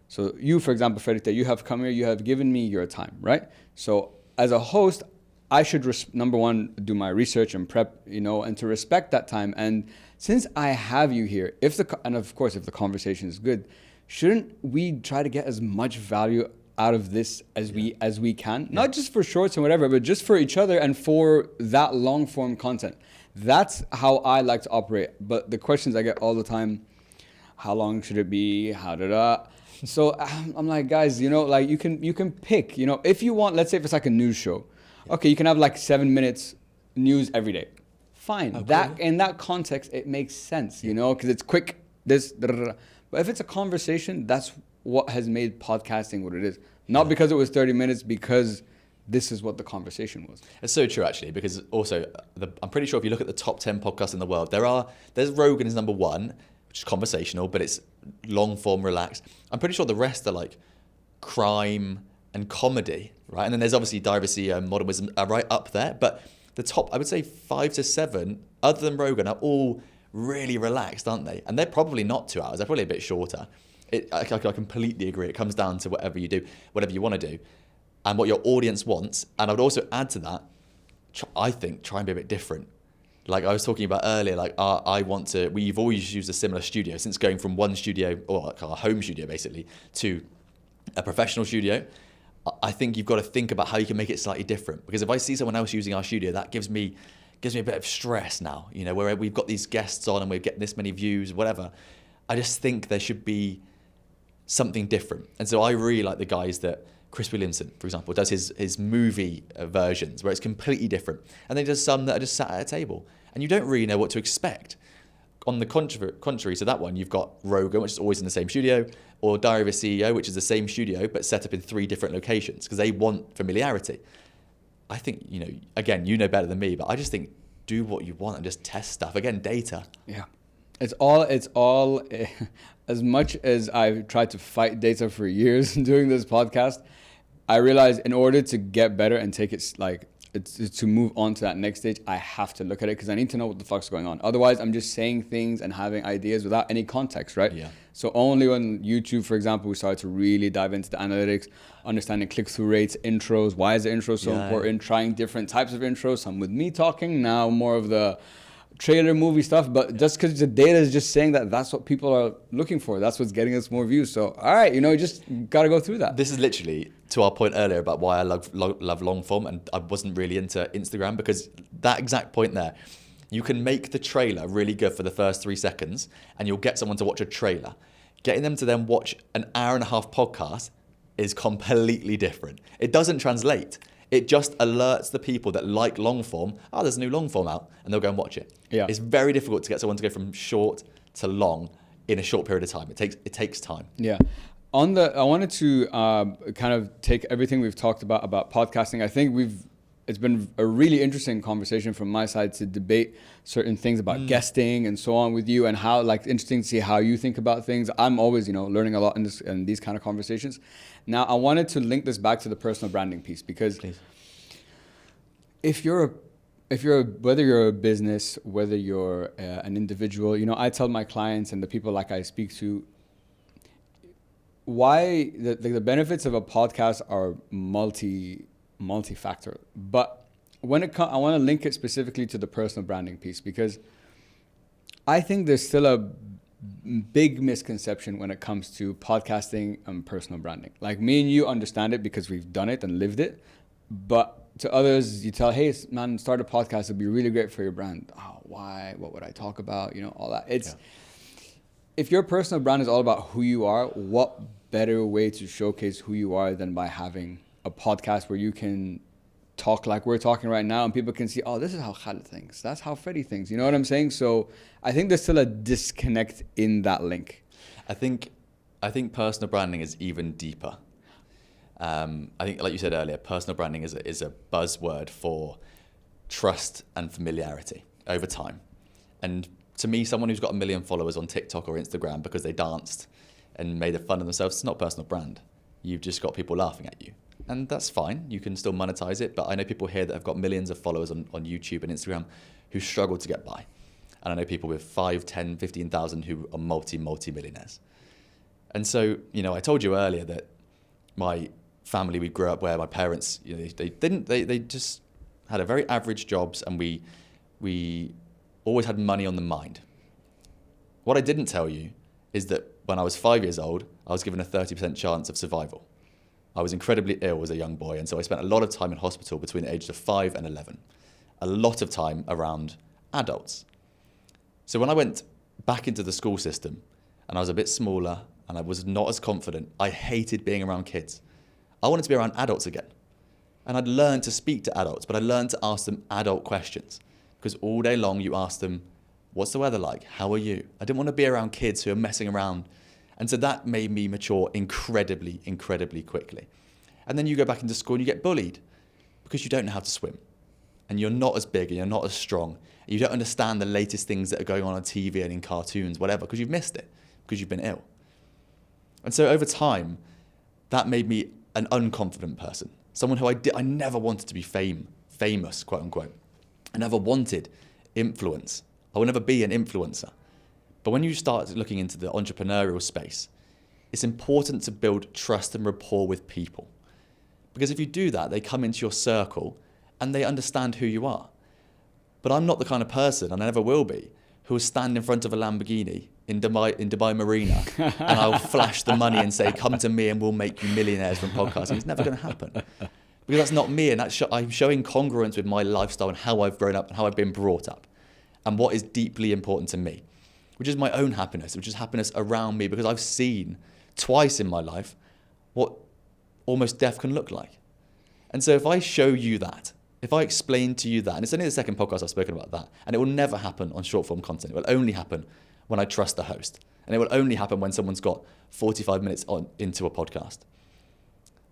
[SPEAKER 2] So you, for example, Freddie, you have come here, you have given me your time, right? So as a host, I should, number one, do my research and prep, and to respect that time. And since I have you here, and of course, if the conversation is good, shouldn't we try to get as much value out of this as we can? Not just for shorts and whatever, but just for each other and for that long form content. That's how I like to operate. But the questions I get all the time, how long should it be, so I'm like, guys, like you can pick, if you want, let's say if it's like a news show, okay, you can have like 7 minutes news every day, fine.
[SPEAKER 1] Okay.
[SPEAKER 2] That in that context it makes sense, because it's quick, but if it's a conversation, that's what has made podcasting what it is, not because it was 30 minutes, because this is what the conversation was.
[SPEAKER 1] It's so true, actually, because also I'm pretty sure if you look at the top 10 podcasts in the world, there's Rogan is number 1, which is conversational, but it's long form, relaxed. I'm pretty sure the rest are like crime and comedy, right? And then there's obviously Diary and Modern Wisdom are right up there, but the top, I would say 5 to 7, other than Rogan, are all really relaxed, aren't they? And they're probably not 2 hours, they're probably a bit shorter. I completely agree. It comes down to whatever you do, whatever you want to do, and what your audience wants. And I would also add to that, I think, try and be a bit different. Like I was talking about earlier, like we've always used a similar studio, since going from one studio, or like our home studio basically, to a professional studio. I think you've got to think about how you can make it slightly different. Because if I see someone else using our studio, that gives me a bit of stress now, where we've got these guests on and we're getting this many views, whatever. I just think there should be something different. And so I really like the guys that Chris Williamson, for example, does his movie versions where it's completely different. And then he does some that are just sat at a table and you don't really know what to expect. On the contrary to that one, you've got Rogan, which is always in the same studio, or Diary of a CEO, which is the same studio but set up in 3 different locations because they want familiarity. I think, again, you know better than me, but I just think do what you want and just test stuff. Again, data.
[SPEAKER 2] Yeah. It's all, as much as I've tried to fight data for years doing this podcast, I realized in order to get better and take it to move on to that next stage, I have to look at it because I need to know what the fuck's going on. Otherwise, I'm just saying things and having ideas without any context, right?
[SPEAKER 1] Yeah.
[SPEAKER 2] So only on YouTube, for example, we started to really dive into the analytics, understanding click-through rates, intros. Why is the intro so important? Trying different types of intros, some with me talking, now more of the trailer movie stuff, but just because the data is just saying that that's what people are looking for, that's what's getting us more views. So all right, just gotta go through that.
[SPEAKER 1] This is literally to our point earlier about why I love long form, and I wasn't really into Instagram, because that exact point there, you can make the trailer really good for the first 3 seconds and you'll get someone to watch a trailer. Getting them to then watch an hour and a half podcast is completely different. It doesn't translate. It just alerts the people that like long form, there's a new long form out, and they'll go and watch it.
[SPEAKER 2] Yeah.
[SPEAKER 1] It's very difficult to get someone to go from short to long in a short period of time. It takes time.
[SPEAKER 2] Yeah. I wanted to kind of take everything we've talked about podcasting. I think it's been a really interesting conversation from my side to debate certain things about guesting and so on with you, and how interesting to see how you think about things. I'm always, learning a lot in these kind of conversations. Now, I wanted to link this back to the personal branding piece, because if you're whether you're a business, whether you're an individual, I tell my clients and the people I speak to, why the benefits of a podcast are multi-factor. But I want to link it specifically to the personal branding piece, because I think there's still a big misconception when it comes to podcasting and personal branding. Like, me and you understand it because we've done it and lived it, but to others you tell, hey man, start a podcast, it'd be really great for your brand. Oh, why? What would I talk about? All that. If your personal brand is all about who you are, what better way to showcase who you are than by having a podcast where you can talk like we're talking right now, and people can see, this is how Khaled thinks, that's how Freddie thinks. You know what I'm saying? So I think there's still a disconnect in that link.
[SPEAKER 1] I think personal branding is even deeper. I think, like you said earlier, personal branding is a buzzword for trust and familiarity over time. And to me, someone who's got 1 million followers on TikTok or Instagram because they danced and made a fun of themselves, it's not personal brand. You've just got people laughing at you. And that's fine. You can still monetize it. But I know people here that have got millions of followers on YouTube and Instagram who struggle to get by. And I know people with 5, 10, 15,000 who are multi-millionaires. And so, I told you earlier that my family, we grew up where my parents, they just had a very average jobs, and we always had money on the mind. What I didn't tell you is that when I was 5 years old, I was given a 30% chance of survival. I was incredibly ill as a young boy, and so I spent a lot of time in hospital between the ages of 5 and 11. A lot of time around adults. So when I went back into the school system, and I was a bit smaller and I was not as confident, I hated being around kids. I wanted to be around adults again. And I'd learned to speak to adults, but I learned to ask them adult questions. Because all day long you ask them, what's the weather like? How are you? I didn't want to be around kids who are messing around. And so that made me mature incredibly, incredibly quickly. And then you go back into school and you get bullied because you don't know how to swim. And you're not as big and you're not as strong. And you don't understand the latest things that are going on TV and in cartoons, whatever, because you've missed it, because you've been ill. And so over time, that made me an unconfident person. Someone who I never wanted to be famous, quote unquote. I never wanted influence. I will never be an influencer. But when you start looking into the entrepreneurial space, it's important to build trust and rapport with people. Because if you do that, they come into your circle and they understand who you are. But I'm not the kind of person, and I never will be, who will stand in front of a Lamborghini in Dubai Marina and I'll flash the money and say, come to me and we'll make you millionaires from podcasting. It's never going to happen. Because that's not me, and I'm showing congruence with my lifestyle and how I've grown up and how I've been brought up and what is deeply important to me, which is my own happiness, which is happiness around me, because I've seen twice in my life what almost death can look like. And so if I show you that, if I explain to you that, and it's only the second podcast I've spoken about that, and it will never happen on short form content. It will only happen when I trust the host. And it will only happen when someone's got 45 minutes into a podcast.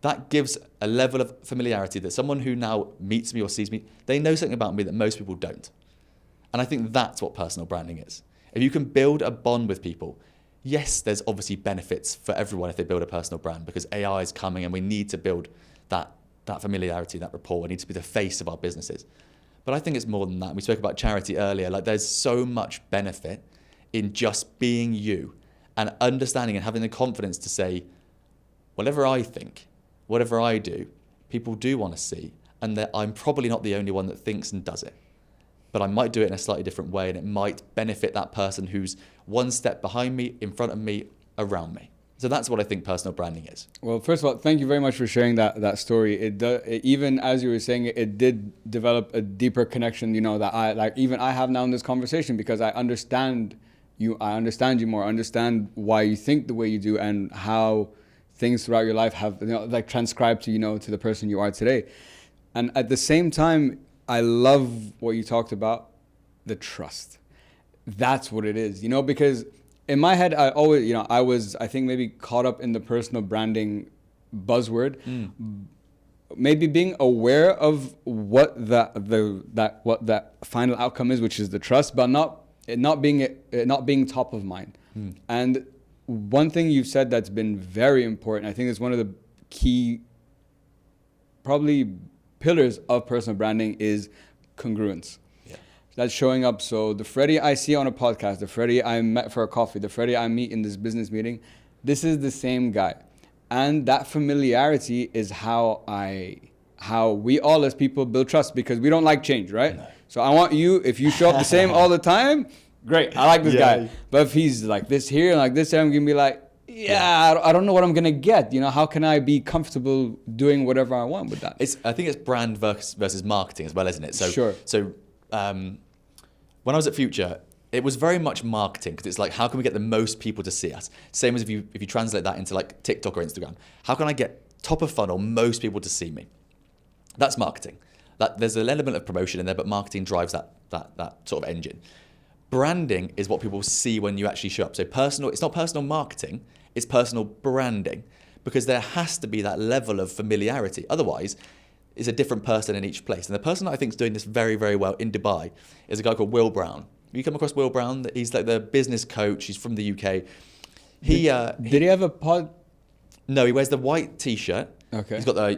[SPEAKER 1] That gives a level of familiarity that someone who now meets me or sees me, they know something about me that most people don't. And I think that's what personal branding is. If you can build a bond with people, yes, there's obviously benefits for everyone if they build a personal brand, because AI is coming and we need to build that familiarity, that rapport. We need to be the face of our businesses. But I think it's more than that. We spoke about charity earlier. Like, there's so much benefit in just being you and understanding and having the confidence to say, whatever I think, whatever I do, people do want to see, and that I'm probably not the only one that thinks and does it. But I might do it in a slightly different way, and it might benefit that person who's one step behind me, in front of me, around me. So that's what I think personal branding is.
[SPEAKER 2] Well, first of all, thank you very much for sharing that story. Even as you were saying it did develop a deeper connection, that I have now in this conversation, because I understand you more, understand why you think the way you do, and how things throughout your life have transcribed to to the person you are today. And at the same time, I love what you talked about, the trust. That's what it is, because in my head, I always, I think maybe caught up in the personal branding buzzword, maybe being aware of what that final outcome is, which is the trust, but not being top of mind. And one thing you've said that's been very important, I think it's one of the key, probably pillars of personal branding, is congruence. Yeah. That's showing up. So the Freddie I see on a podcast, the Freddie I met for a coffee, the Freddie I meet in this business meeting, this is the same guy. And that familiarity is how we all as people build trust, because we don't like change, right? No. So I want you, if you show up the same all the time, great, I like this guy. But if he's like this here and like this there, I'm going to be like, I don't know what I'm going to get. How can I be comfortable doing whatever I want with that?
[SPEAKER 1] I think it's brand versus marketing as well, isn't it?
[SPEAKER 2] Sure.
[SPEAKER 1] So when I was at Future, it was very much marketing, because it's like, how can we get the most people to see us? Same as if you translate that into like TikTok or Instagram. How can I get top of funnel, most people to see me? That's marketing. There's an element of promotion in there, but marketing drives that sort of engine. Branding is what people see when you actually show up. So it's not personal marketing, it's personal branding, because there has to be that level of familiarity. Otherwise, it's a different person in each place. And the person that I think is doing this very, very well in Dubai is a guy called Will Brown. You come across Will Brown? He's like the business coach. He's from the UK.
[SPEAKER 2] Did he have a pod?
[SPEAKER 1] No, he wears the white t-shirt.
[SPEAKER 2] Okay.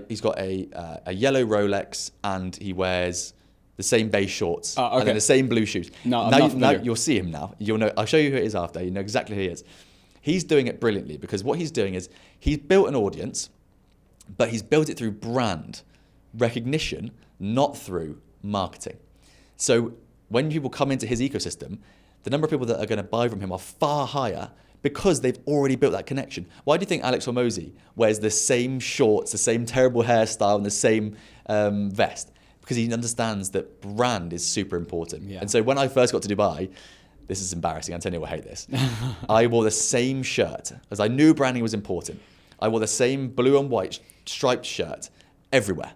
[SPEAKER 1] He's got a yellow Rolex, and he wears the same beige shorts,
[SPEAKER 2] okay.
[SPEAKER 1] and then the same blue shoes.
[SPEAKER 2] No,
[SPEAKER 1] now you'll see him now. You'll know. I'll show you who it is after. You know exactly who he is. He's doing it brilliantly, because what he's doing is he's built an audience, but he's built it through brand recognition, not through marketing. So when people come into his ecosystem, the number of people that are going to buy from him are far higher, because they've already built that connection. Why do you think Alex Hormozy wears the same shorts, the same terrible hairstyle, and the same vest? Because he understands that brand is super important. Yeah. And so when I first got to Dubai, this is embarrassing. I'm telling you, I hate this. I wore the same shirt as I knew branding was important. I wore the same blue and white striped shirt everywhere.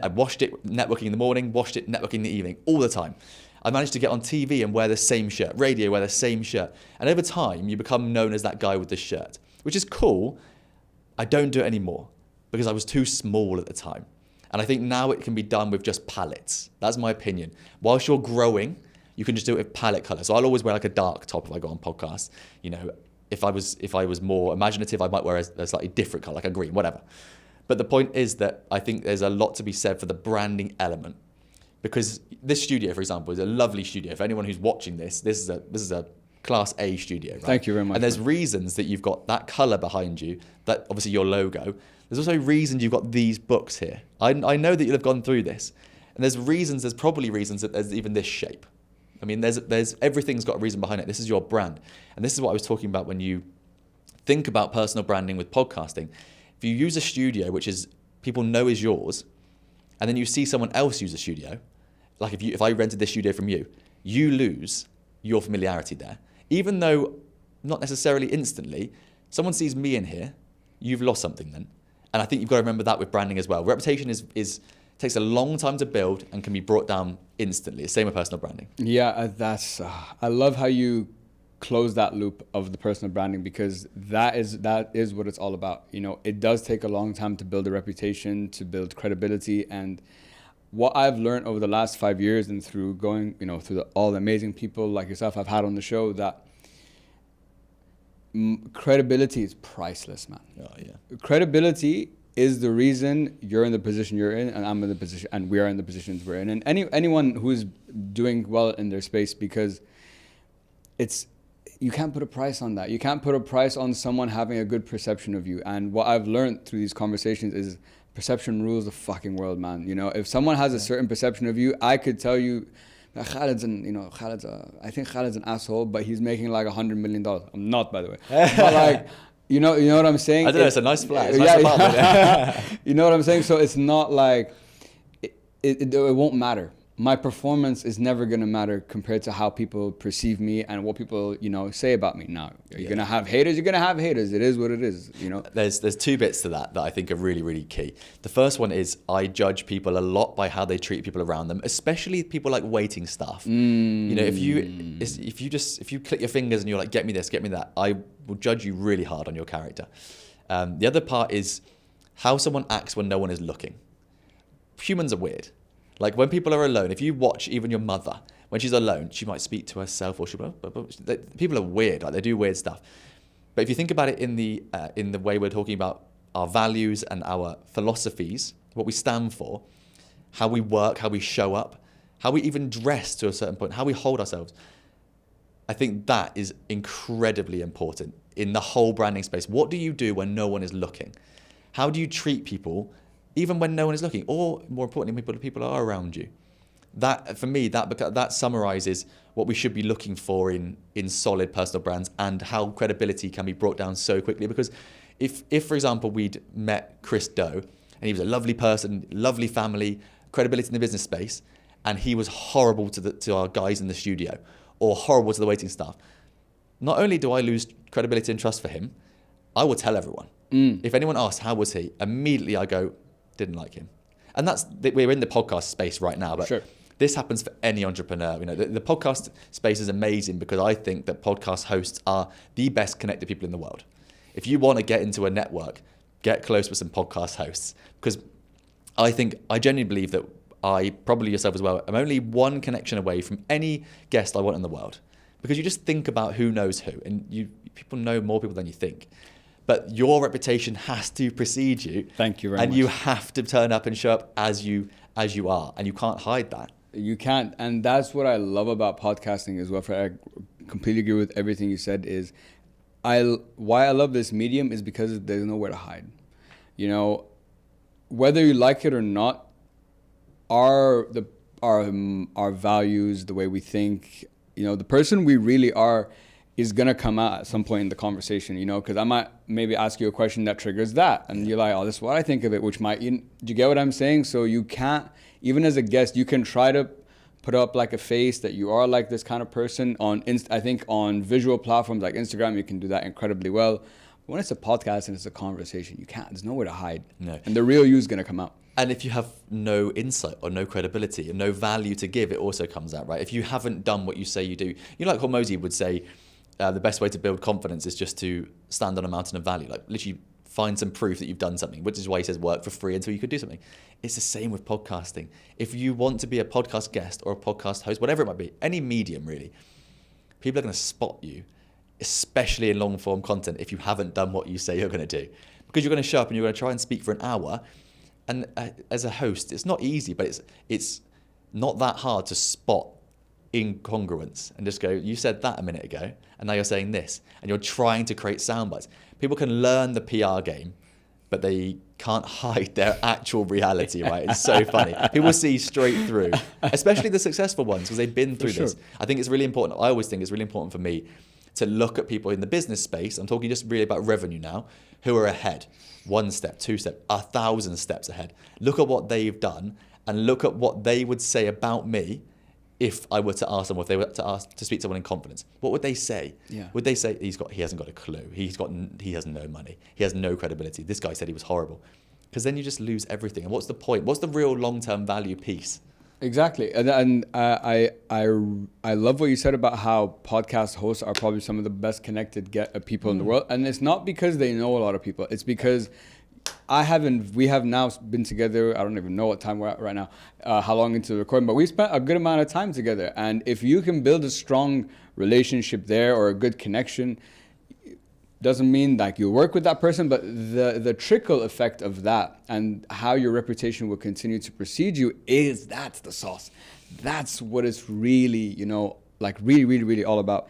[SPEAKER 1] I washed it networking in the morning, washed it networking in the evening, all the time. I managed to get on TV and wear the same shirt, radio, wear the same shirt. And over time, you become known as that guy with the shirt, which is cool. I don't do it anymore because I was too small at the time. And I think now it can be done with just palettes. That's my opinion. Whilst you're growing, you can just do it with palette color. So I'll always wear like a dark top if I go on podcasts. You know, if I was more imaginative, I might wear a slightly different color, like a green, whatever. But the point is that I think there's a lot to be said for the branding element. Because this studio, for example, is a lovely studio. For anyone who's watching this is a Class A studio, right?
[SPEAKER 2] Thank you very much.
[SPEAKER 1] And there's reasons that you've got that color behind you, that obviously your logo. There's also reasons you've got these books here. I know that you'll have gone through this. And there's probably reasons that there's even this shape. I mean, there's everything's got a reason behind it. This is your brand. And this is what I was talking about when you think about personal branding with podcasting. If you use a studio, which is people know is yours, and then you see someone else use a studio, like if I rented this studio from you, you lose your familiarity there. Even though not necessarily instantly, someone sees me in here, you've lost something then. And I think you've got to remember that with branding as well. Reputation takes a long time to build and can be brought down instantly. Same with personal branding.
[SPEAKER 2] Yeah, I love how you close that loop of the personal branding, because that is what it's all about. You know, it does take a long time to build a reputation, to build credibility. And what I've learned over the last 5 years and through going, you know, through all the amazing people like yourself I've had on the show, that credibility is priceless, man. Oh, yeah. Credibility is the reason you're in the position you're in, and I'm in the position, and we are in the positions we're in, and anyone who's doing well in their space, because you can't put a price on that. You can't put a price on someone having a good perception of you. And what I've learned through these conversations is perception rules the fucking world, man. You know, if someone has a certain perception of you, I could tell you, I think Khaled's an asshole, but he's making like $100 million. I'm not, by the way. But like, you know what I'm saying?
[SPEAKER 1] I don't know, it's a nice flat. It's nice apartment.
[SPEAKER 2] You know what I'm saying? So it's not like, it won't matter. My performance is never going to matter compared to how people perceive me and what people, you know, say about me. Now, you're going to have haters. You're going to have haters. It is what it is, you know.
[SPEAKER 1] There's two bits to that I think are really, really key. The first one is I judge people a lot by how they treat people around them, especially people like waiting staff. You know, if you click your fingers and you're like, get me this, get me that, I will judge you really hard on your character. The other part is how someone acts when no one is looking. Humans are weird. Like when people are alone, if you watch even your mother, when she's alone, she might speak to herself, or people are weird, like they do weird stuff. But if you think about it in the way we're talking about our values and our philosophies, what we stand for, how we work, how we show up, how we even dress to a certain point, how we hold ourselves, I think that is incredibly important in the whole branding space. What do you do when no one is looking? How do you treat people even when no one is looking, or more importantly, people are around you? That, for me, that summarizes what we should be looking for in solid personal brands, and how credibility can be brought down so quickly. Because if for example, we'd met Chris Doe, and he was a lovely person, lovely family, credibility in the business space, and he was horrible to our guys in the studio, or horrible to the waiting staff, not only do I lose credibility and trust for him, I will tell everyone. If anyone asks, how was he? Immediately I go, didn't like him. And we're in the podcast space right now, but sure, this happens for any entrepreneur. You know, the podcast space is amazing because I think that podcast hosts are the best connected people in the world. If you want to get into a network, get close with some podcast hosts, because I genuinely believe that I, probably yourself as well, I'm only one connection away from any guest I want in the world. Because you just think about who knows who, and people know more people than you think. But your reputation has to precede you.
[SPEAKER 2] Thank you very much.
[SPEAKER 1] And you have to turn up and show up as you are, and you can't hide that.
[SPEAKER 2] You can't, and that's what I love about podcasting as well. I completely agree with everything you said. Why I love this medium is because there's nowhere to hide. You know, whether you like it or not, our values, the way we think, you know, the person we really are is going to come out at some point in the conversation, you know, because I might maybe ask you a question that triggers that. And you're like, oh, this is what I think of it, which might, do you get what I'm saying? So you can't, even as a guest, you can try to put up like a face that you are like this kind of person. I think on visual platforms like Instagram, you can do that incredibly well. But when it's a podcast and it's a conversation, you can't. There's nowhere to hide.
[SPEAKER 1] No.
[SPEAKER 2] And the real you is going to come out.
[SPEAKER 1] And if you have no insight or no credibility and no value to give, it also comes out, right? If you haven't done what you say you do, like Hormozy would say, the best way to build confidence is just to stand on a mountain of value, like literally find some proof that you've done something, which is why he says work for free until you could do something. It's the same with podcasting. If you want to be a podcast guest or a podcast host, whatever it might be, any medium really, people are going to spot you, especially in long form content, if you haven't done what you say you're going to do. Because you're going to show up and you're going to try and speak for an hour. And as a host, it's not easy, but it's not that hard to spot incongruence and just go, you said that a minute ago, and now you're saying this, and you're trying to create sound bites. People can learn the PR game, but they can't hide their actual reality, right? It's so funny. People see straight through, especially the successful ones, because they've been through this. I think it's really important. I always think it's really important for me to look at people in the business space. I'm talking just really about revenue now, who are ahead. 1 step, 2 steps, 1,000 steps ahead. Look at what they've done and look at what they would say about me if I were to ask them, or if they were to speak to someone in confidence. What would they say? Yeah. Would they say he hasn't got a clue, he has no money, he has no credibility, this guy said he was horrible? Because then you just lose everything. And what's the point? What's the real long-term value piece?
[SPEAKER 2] Exactly. And I love what you said about how podcast hosts are probably some of the best connected people in the world. And it's not because they know a lot of people. It's because we have now been together, I don't even know what time we're at right now, how long into the recording, but we spent a good amount of time together. And if you can build a strong relationship there or a good connection, doesn't mean like you work with that person, but the trickle effect of that and how your reputation will continue to precede you that's the sauce. That's what it's really, like really, really, really all about.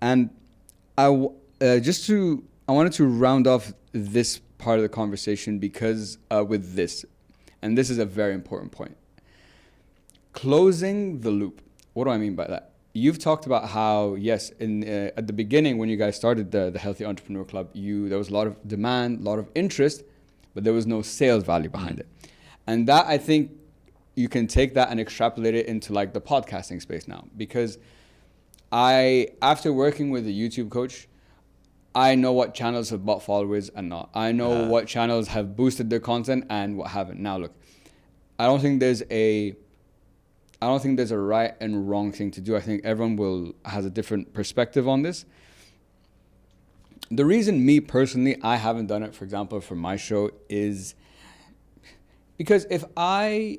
[SPEAKER 2] And I wanted to round off this part of the conversation because with this, and this is a very important point. Closing the loop. What do I mean by that? You've talked about how, yes, at the beginning when you guys started the Healthy Entrepreneur Club, there was a lot of demand, a lot of interest, but there was no sales value behind it. And that, I think, you can take that and extrapolate it into like the podcasting space now. Because after working with a YouTube coach, I know what channels have bought followers and not. I know what channels have boosted their content and what haven't. Now, look, I don't think there's a right and wrong thing to do. I think everyone has a different perspective on this. The reason me personally, I haven't done it, for example, for my show is because if I'm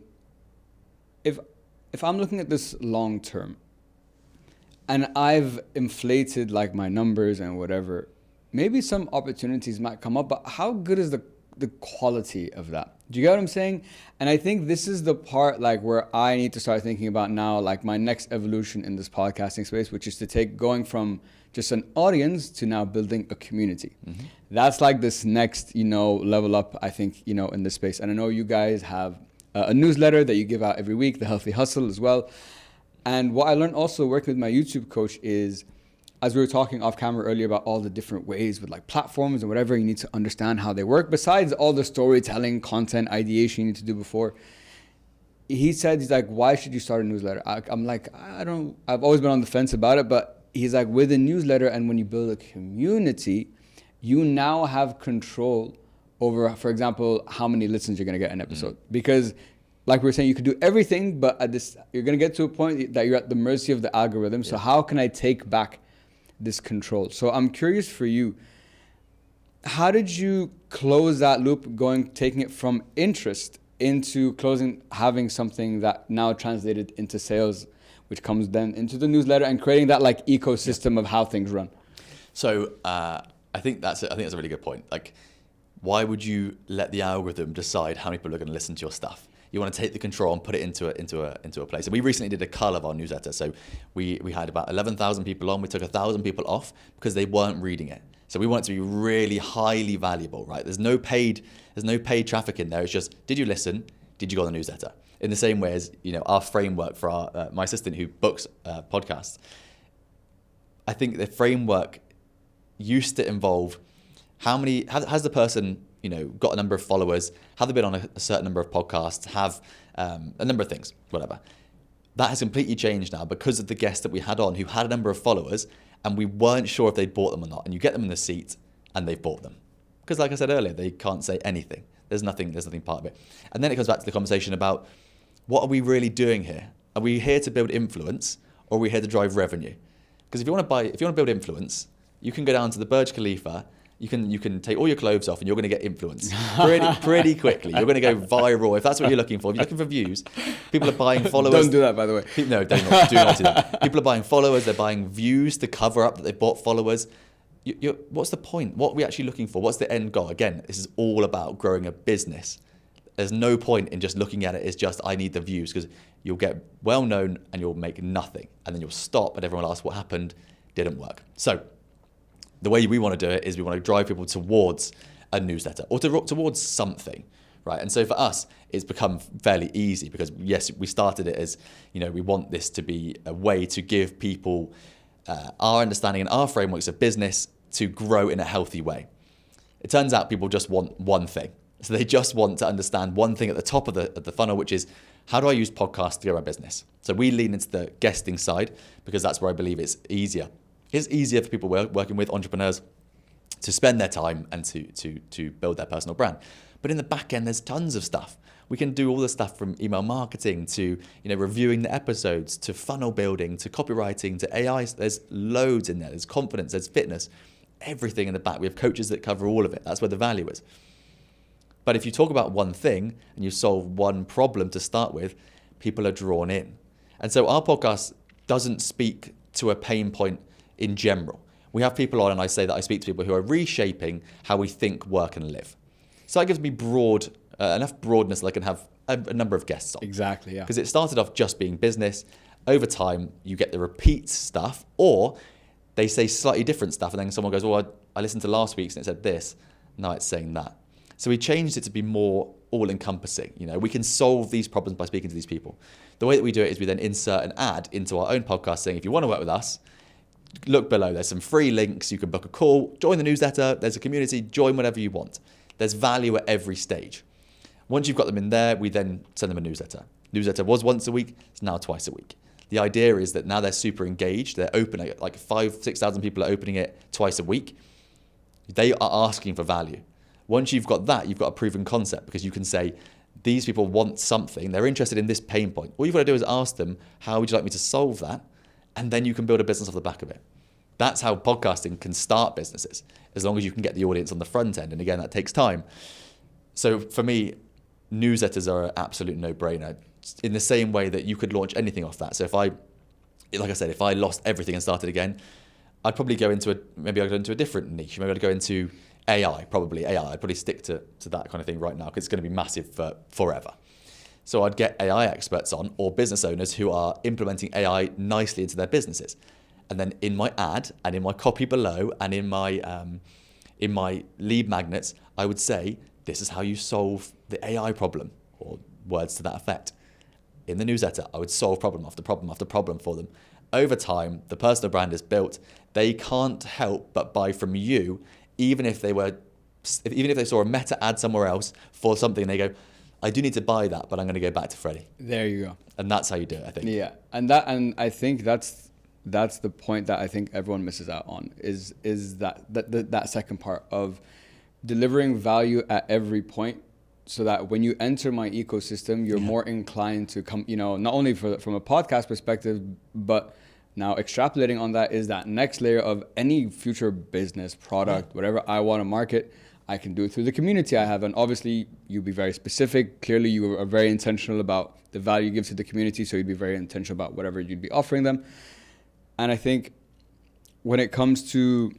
[SPEAKER 2] looking at this long term and I've inflated like my numbers and whatever, maybe some opportunities might come up, but how good is the quality of that? Do you get what I'm saying? And I think this is the part like where I need to start thinking about now, like my next evolution in this podcasting space, which is to going from just an audience to now building a community. Mm-hmm. That's like this next, level up, I think, in this space. And I know you guys have a newsletter that you give out every week, the Healthy Hustle as well. And what I learned also working with my YouTube coach is, as we were talking off camera earlier about all the different ways with like platforms and whatever, you need to understand how they work. Besides all the storytelling, content, ideation you need to do before. He's like, why should you start a newsletter? I'm like, I've always been on the fence about it, but he's like, with a newsletter and when you build a community, you now have control over, for example, how many listens you're going to get an episode. Because like we were saying, you could do everything, but you're going to get to a point that you're at the mercy of the algorithm. So how can I take back this control? So I'm curious for you, how did you close that loop, taking it from interest into having something that now translated into sales, which comes then into the newsletter and creating that like ecosystem of how things run?
[SPEAKER 1] So I think that's a really good point. Like, why would you let the algorithm decide how many people are going to listen to your stuff? You want to take the control and put it into a place. And we recently did a cull of our newsletter. So we had about 11,000 people on. We took 1,000 people off because they weren't reading it. So we want it to be really highly valuable, right? There's no paid traffic in there. It's just, did you listen? Did you go on the newsletter? In the same way as our framework for my assistant who books podcasts. I think the framework used to involve has the person got a number of followers, have they been on a certain number of podcasts, have a number of things, whatever. That has completely changed now because of the guests that we had on who had a number of followers and we weren't sure if they'd bought them or not. And you get them in the seat and they've bought them. Because like I said earlier, they can't say anything. There's nothing part of it. And then it comes back to the conversation about what are we really doing here? Are we here to build influence or are we here to drive revenue? Because if you want to build influence, you can go down to the Burj Khalifa. You can take all your clothes off and you're going to get influence pretty quickly. You're going to go viral if that's what you're looking for. If you're looking for views, people are buying followers.
[SPEAKER 2] Don't do that, by the way.
[SPEAKER 1] No, do not do that. People are buying followers. They're buying views to cover up that they bought followers. What's the point? What are we actually looking for? What's the end goal? Again, this is all about growing a business. There's no point in just looking at it as just, I need the views, because you'll get well known and you'll make nothing. And then you'll stop and everyone will ask what happened, didn't work. So the way we want to do it is we want to drive people towards a newsletter or towards something, right? And so for us, it's become fairly easy because yes, we started it as, we want this to be a way to give people our understanding and our frameworks of business to grow in a healthy way. It turns out people just want one thing. So they just want to understand one thing at the top of the funnel, which is how do I use podcasts to grow my business? So we lean into the guesting side because that's where I believe it's easier. It's easier for people working with entrepreneurs to spend their time and to build their personal brand. But in the back end, there's tons of stuff. We can do all the stuff from email marketing to reviewing the episodes, to funnel building, to copywriting, to AI. There's loads in there. There's confidence, there's fitness, everything in the back. We have coaches that cover all of it. That's where the value is. But if you talk about one thing and you solve one problem to start with, people are drawn in. And so our podcast doesn't speak to a pain point in general. We have people on and I say that I speak to people who are reshaping how we think, work and live. So that gives me enough broadness that I can have a number of guests on.
[SPEAKER 2] Exactly, yeah.
[SPEAKER 1] Because it started off just being business. Over time, you get the repeat stuff or they say slightly different stuff and then someone goes, well, I listened to last week's and it said this. Now it's saying that. So we changed it to be more all-encompassing. We can solve these problems by speaking to these people. The way that we do it is we then insert an ad into our own podcast saying, if you want to work with us, look below. There's some free links. You can book a call, join the newsletter. There's a community, join whatever you want. There's value at every stage. Once you've got them in there, we then send them a newsletter. Newsletter was once a week. It's now twice a week. The idea is that now they're super engaged. They're opening it, like 5,000-6,000 people are opening it twice a week. They are asking for value. Once you've got that, you've got a proven concept because you can say, these people want something. They're interested in this pain point. All you've got to do is ask them, how would you like me to solve that? And then you can build a business off the back of it. That's how podcasting can start businesses, as long as you can get the audience on the front end. And again, that takes time. So for me, newsletters are an absolute no-brainer in the same way that you could launch anything off that. So if I lost everything and started again, I'd probably go into a different niche. Maybe I'd go into AI, probably AI. I'd probably stick to that kind of thing right now because it's going to be massive for forever. So I'd get AI experts on or business owners who are implementing AI nicely into their businesses. And then in my ad and in my copy below and in my lead magnets, I would say, this is how you solve the AI problem or words to that effect. In the newsletter, I would solve problem after problem after problem for them. Over time, the personal brand is built. They can't help but buy from you, even if they saw a meta ad somewhere else for something and they go, I do need to buy that, but I'm going to go back to Freddie.
[SPEAKER 2] There you go.
[SPEAKER 1] And that's how you do it, I think.
[SPEAKER 2] Yeah, and I think that's the point that I think everyone misses out on is that second part of delivering value at every point, so that when you enter my ecosystem, you're more inclined to come. Not only from a podcast perspective, but now extrapolating on that is that next layer of any future business product, whatever I want to market. I can do it through the community I have. And obviously, you'll be very specific. Clearly, you are very intentional about the value you give to the community. So you'd be very intentional about whatever you'd be offering them. And I think when it comes to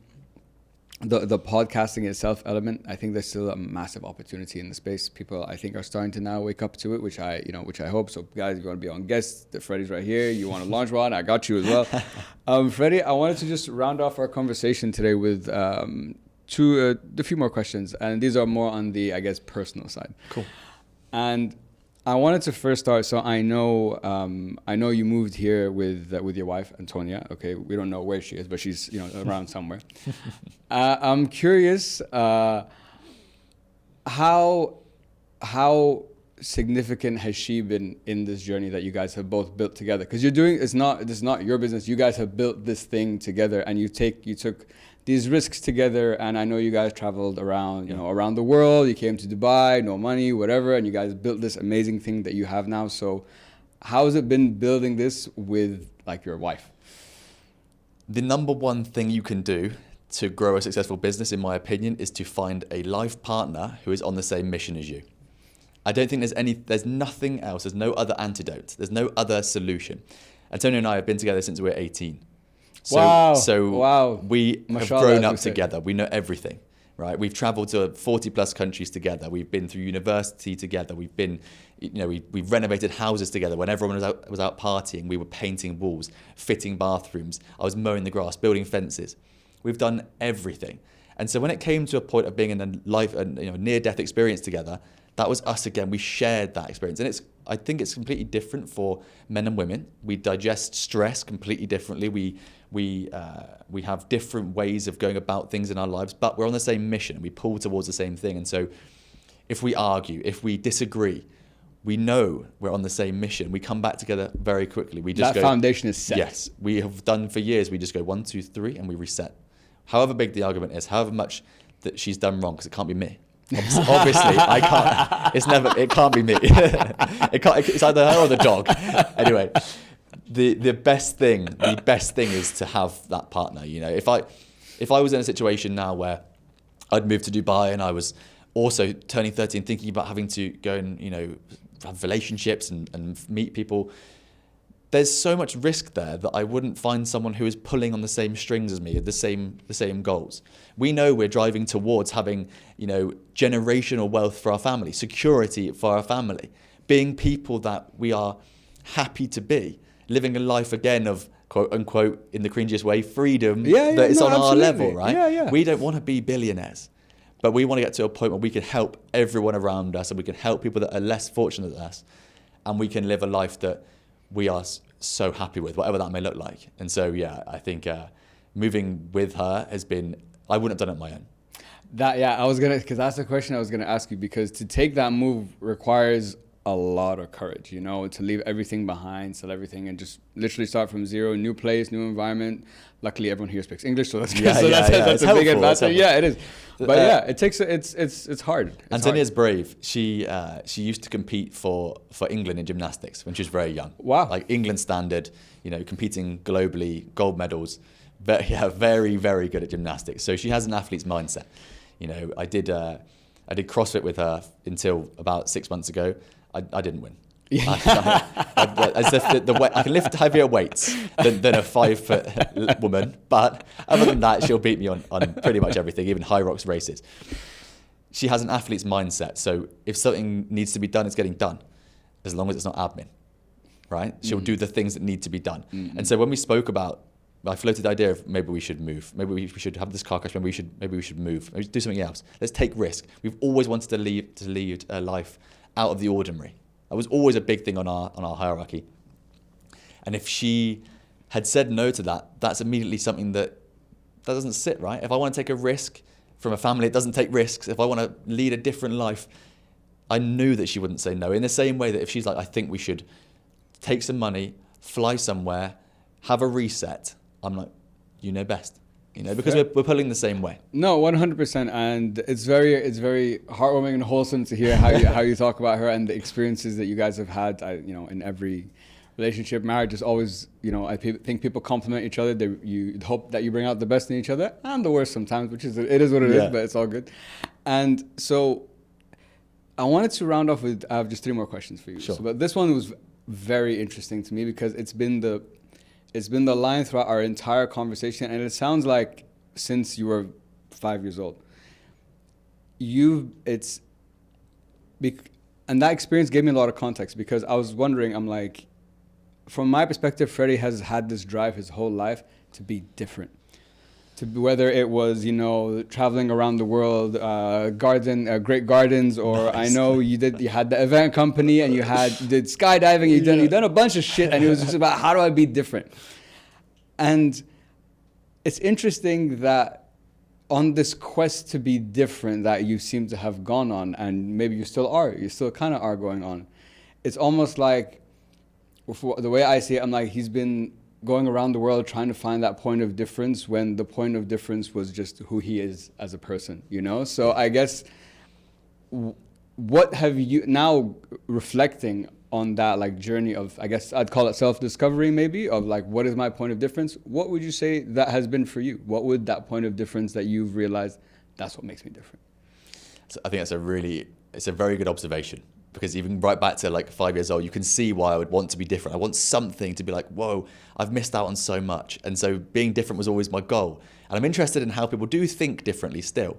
[SPEAKER 2] the podcasting itself element, I think there's still a massive opportunity in the space. People, I think, are starting to now wake up to it, which I hope. So guys, if you want to be on guests, Freddie's right here. You want to launch one, I got you as well. Freddie, I wanted to just round off our conversation today with a few more questions, and these are more on the, I guess, personal side.
[SPEAKER 1] Cool.
[SPEAKER 2] And I wanted to first start. So I know you moved here with your wife Antonia. Okay, we don't know where she is, but she's around somewhere. I'm curious how significant has she been in this journey that you guys have both built together? Because this is not your business. You guys have built this thing together, and you took these risks together. And I know you guys traveled around, around the world. You came to Dubai, no money, whatever, and you guys built this amazing thing that you have now. So how has it been building this with like your wife?
[SPEAKER 1] The number one thing you can do to grow a successful business, in my opinion, is to find a life partner who is on the same mission as you. I don't think there's nothing else. There's no other antidote. There's no other solution. Antonio and I have been together since we were 18. So we have grown up together. We know everything, right? We've traveled to 40 plus countries together. We've been through university together. We've been, we've renovated houses together. When everyone was out partying, we were painting walls, fitting bathrooms. I was mowing the grass, building fences. We've done everything. And so when it came to a point of being in a near-death experience together, that was us again. We shared that experience. And I think it's completely different for men and women. We digest stress completely differently. We have different ways of going about things in our lives, but we're on the same mission. We pull towards the same thing. And so if we argue, if we disagree, we know we're on the same mission. We come back together very quickly. That
[SPEAKER 2] foundation is set.
[SPEAKER 1] Yes, we have done for years. We just go 1, 2, 3, and we reset. However big the argument is, however much that she's done wrong, because it can't be me. Obviously, I can't. It can't be me. It's either her or the dog. Anyway, the best thing is to have that partner. If I was in a situation now where I'd moved to Dubai and I was also turning 30 and thinking about having to go and have relationships and meet people, there's so much risk there that I wouldn't find someone who is pulling on the same strings as me, the same goals. We know we're driving towards having, generational wealth for our family, security for our family, being people that we are happy to be, living a life again of quote unquote, in the cringiest way, freedom that is on our level, right? We don't want to be billionaires, but we want to get to a point where we can help everyone around us and we can help people that are less fortunate than us, and we can live a life that we are so happy with, whatever that may look like. And so, I think moving with her has been, I wouldn't have done it on my own.
[SPEAKER 2] Because that's the question I was going to ask you, because to take that move requires a lot of courage, to leave everything behind, sell everything, and just literally start from zero, new place, new environment. Luckily, everyone here speaks English, so that's good. That's a big advantage. Yeah, it is. But it's hard.
[SPEAKER 1] Antonia's brave. She used to compete for England in gymnastics when she was very young.
[SPEAKER 2] Wow.
[SPEAKER 1] Like England standard, competing globally, gold medals. But very, very good at gymnastics. So she has an athlete's mindset. I did CrossFit with her until about 6 months ago. I didn't win. I can lift heavier weights than a 5 foot woman, but other than that, she'll beat me on pretty much everything, even high rocks races. She has an athlete's mindset, so if something needs to be done, it's getting done, as long as it's not admin, right? She'll do the things that need to be done. And so when we spoke about, I floated the idea of maybe we should move, maybe we should have this car crash, maybe we should move, maybe do something else. Let's take risk. We've always wanted to lead a life out of the ordinary. That was always a big thing on our hierarchy. And if she had said no to that, that's immediately something that doesn't sit right. If I want to take a risk from a family, it doesn't take risks. If I want to lead a different life, I knew that she wouldn't say no. In the same way that if she's like, I think we should take some money, fly somewhere, have a reset, I'm like, you know best. Because we're pulling the same way.
[SPEAKER 2] No, 100%, and it's very heartwarming and wholesome to hear how you talk about her and the experiences that you guys have had. In every relationship, marriage is always, I think people compliment each other. You hope that you bring out the best in each other and the worst sometimes, it is what it is, but it's all good. And so, I wanted to round off with, I have just 3 more questions for you.
[SPEAKER 1] Sure.
[SPEAKER 2] But this one was very interesting to me because it's been the line throughout our entire conversation, and it sounds like since you were 5 years old, and that experience gave me a lot of context, because I was wondering, I'm like, from my perspective, Freddie has had this drive his whole life to be different. Whether it was, traveling around the world, great gardens, or nice. I know you had the event company and you did skydiving, you've done a bunch of shit, and it was just about how do I be different? And it's interesting that on this quest to be different that you seem to have gone on, and maybe you still kind of are going on, it's almost like, the way I see it, I'm like, he's been going around the world trying to find that point of difference when the point of difference was just who he is as a person, you know? So I guess, what have you, now reflecting on that like journey of, I guess I'd call it self-discovery maybe, of like, what is my point of difference? What would you say that has been for you? What would that point of difference that you've realized, that's what makes me different?
[SPEAKER 1] So I think it's a very good observation, because even right back to like 5 years old, you can see why I would want to be different. I want something to be like, whoa, I've missed out on so much. And so being different was always my goal. And I'm interested in how people do think differently still.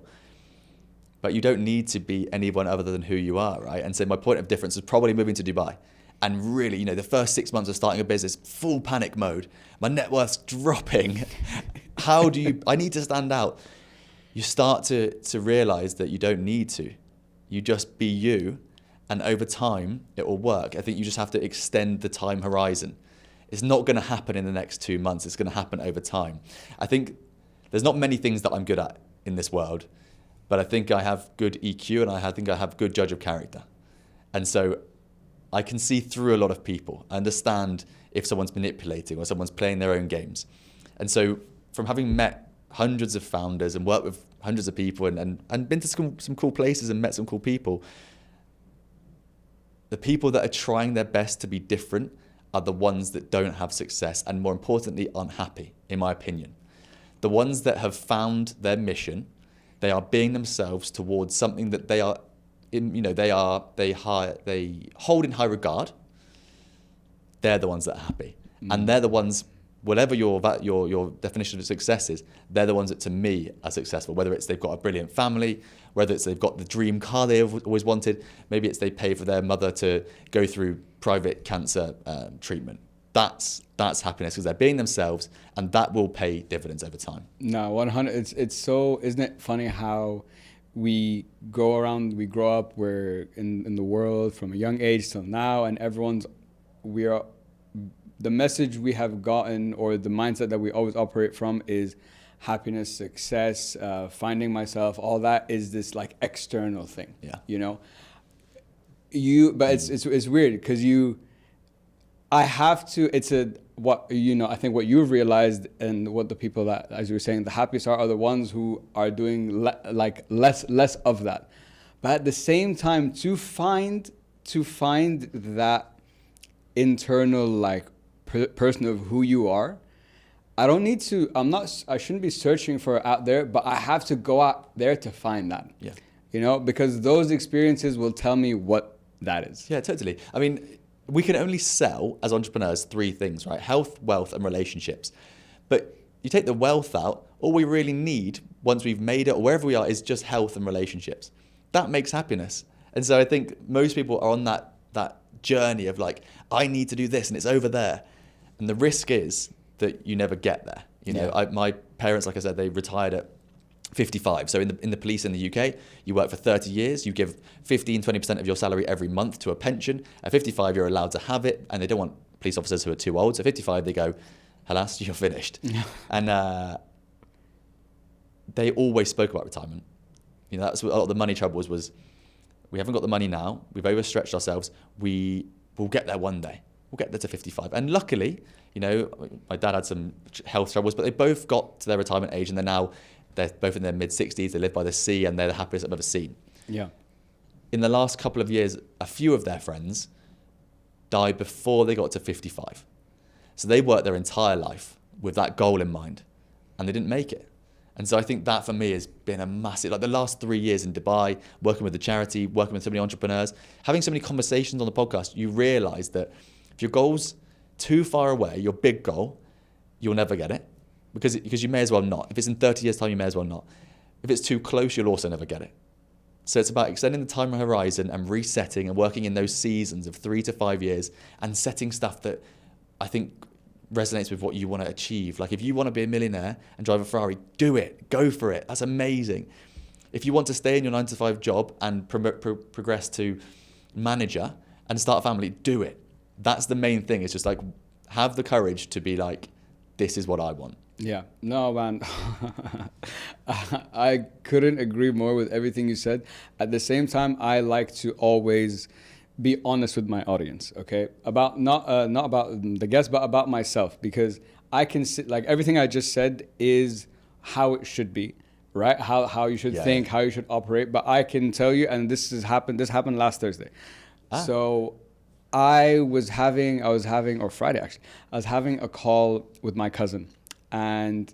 [SPEAKER 1] But you don't need to be anyone other than who you are, right? And so my point of difference is probably moving to Dubai. And really, you know, the first 6 months of starting a business, full panic mode. My net worth's dropping. I need to stand out. You start to realize that you don't need to. You just be you. And over time, it will work. I think you just have to extend the time horizon. It's not going to happen in the next 2 months. It's going to happen over time. I think there's not many things that I'm good at in this world. But I think I have good EQ, and I think I have good judge of character. And so I can see through a lot of people. I understand if someone's manipulating or someone's playing their own games. And so from having met hundreds of founders and worked with hundreds of people and been to some cool places and met some cool people, the people that are trying their best to be different are the ones that don't have success and, more importantly, aren't happy, in my opinion. The ones that have found their mission, they are being themselves towards something that they hold in high regard. They're the ones that are happy, and they're the ones, whatever your definition of success is, they're the ones that to me are successful. Whether it's they've got a brilliant family, whether it's they've got the dream car they've always wanted, maybe it's they pay for their mother to go through private cancer treatment. That's happiness, because they're being themselves, and that will pay dividends over time.
[SPEAKER 2] No, 100. It's so, isn't it funny how we grow up, we're in the world from a young age till now, and the message we have gotten, or the mindset that we always operate from, is happiness, success, finding myself, all that is this like external thing.
[SPEAKER 1] Yeah.
[SPEAKER 2] You know, but it's weird, because I think what you've realized, and what the people that, as you were saying, the happiest are the ones who are doing less of that. But at the same time, to find that internal like person of who you are, I shouldn't be searching for it out there, but I have to go out there to find that.
[SPEAKER 1] Yeah.
[SPEAKER 2] You know, because those experiences will tell me what that is.
[SPEAKER 1] Yeah, totally. I mean, we can only sell as entrepreneurs 3 things, right? Health, wealth, and relationships. But you take the wealth out, all we really need once we've made it, or wherever we are, is just health and relationships. That makes happiness. And so I think most people are on that journey of like, I need to do this, and it's over there. And the risk is that you never get there. You know, my parents, like I said, they retired at 55. So in the police in the UK, you work for 30 years, you give 15-20% of your salary every month to a pension. At 55, you're allowed to have it, and they don't want police officers who are too old. So 55, they go, halas, you're finished. Yeah. And they always spoke about retirement. You know, that's what a lot of the money troubles was. We haven't got the money now. We've overstretched ourselves. We'll get there one day. We'll get there to 55. And luckily, you know, my dad had some health troubles, but they both got to their retirement age, and they're both in their mid-60s. They live by the sea, and they're the happiest I've ever seen. Yeah. In the last couple of years, a few of their friends died before they got to 55. So they worked their entire life with that goal in mind, and they didn't make it. And so I think that for me has been a massive, like the last 3 years in Dubai, working with the charity, working with so many entrepreneurs, having so many conversations on the podcast, you realize that if your goal's too far away, your big goal, you'll never get it. Because you may as well not. If it's in 30 years' time, you may as well not. If it's too close, you'll also never get it. So it's about extending the time horizon and resetting and working in those seasons of 3 to 5 years and setting stuff that I think resonates with what you want to achieve. Like if you want to be a millionaire and drive a Ferrari, do it. Go for it. That's amazing. If you want to stay in your 9-to-5 job and progress to manager and start a family, do it. That's the main thing. It's just like have the courage to be like, this is what I want.
[SPEAKER 2] Yeah, no, man. I couldn't agree more with everything you said. At the same time, I like to always be honest with my audience, okay? About not about the guests, but about myself, because I can sit, like everything I just said is how it should be, right? How you should think, how you should operate. But I can tell you, and this happened last Thursday. So I was having, or Friday actually, I was having a call with my cousin, and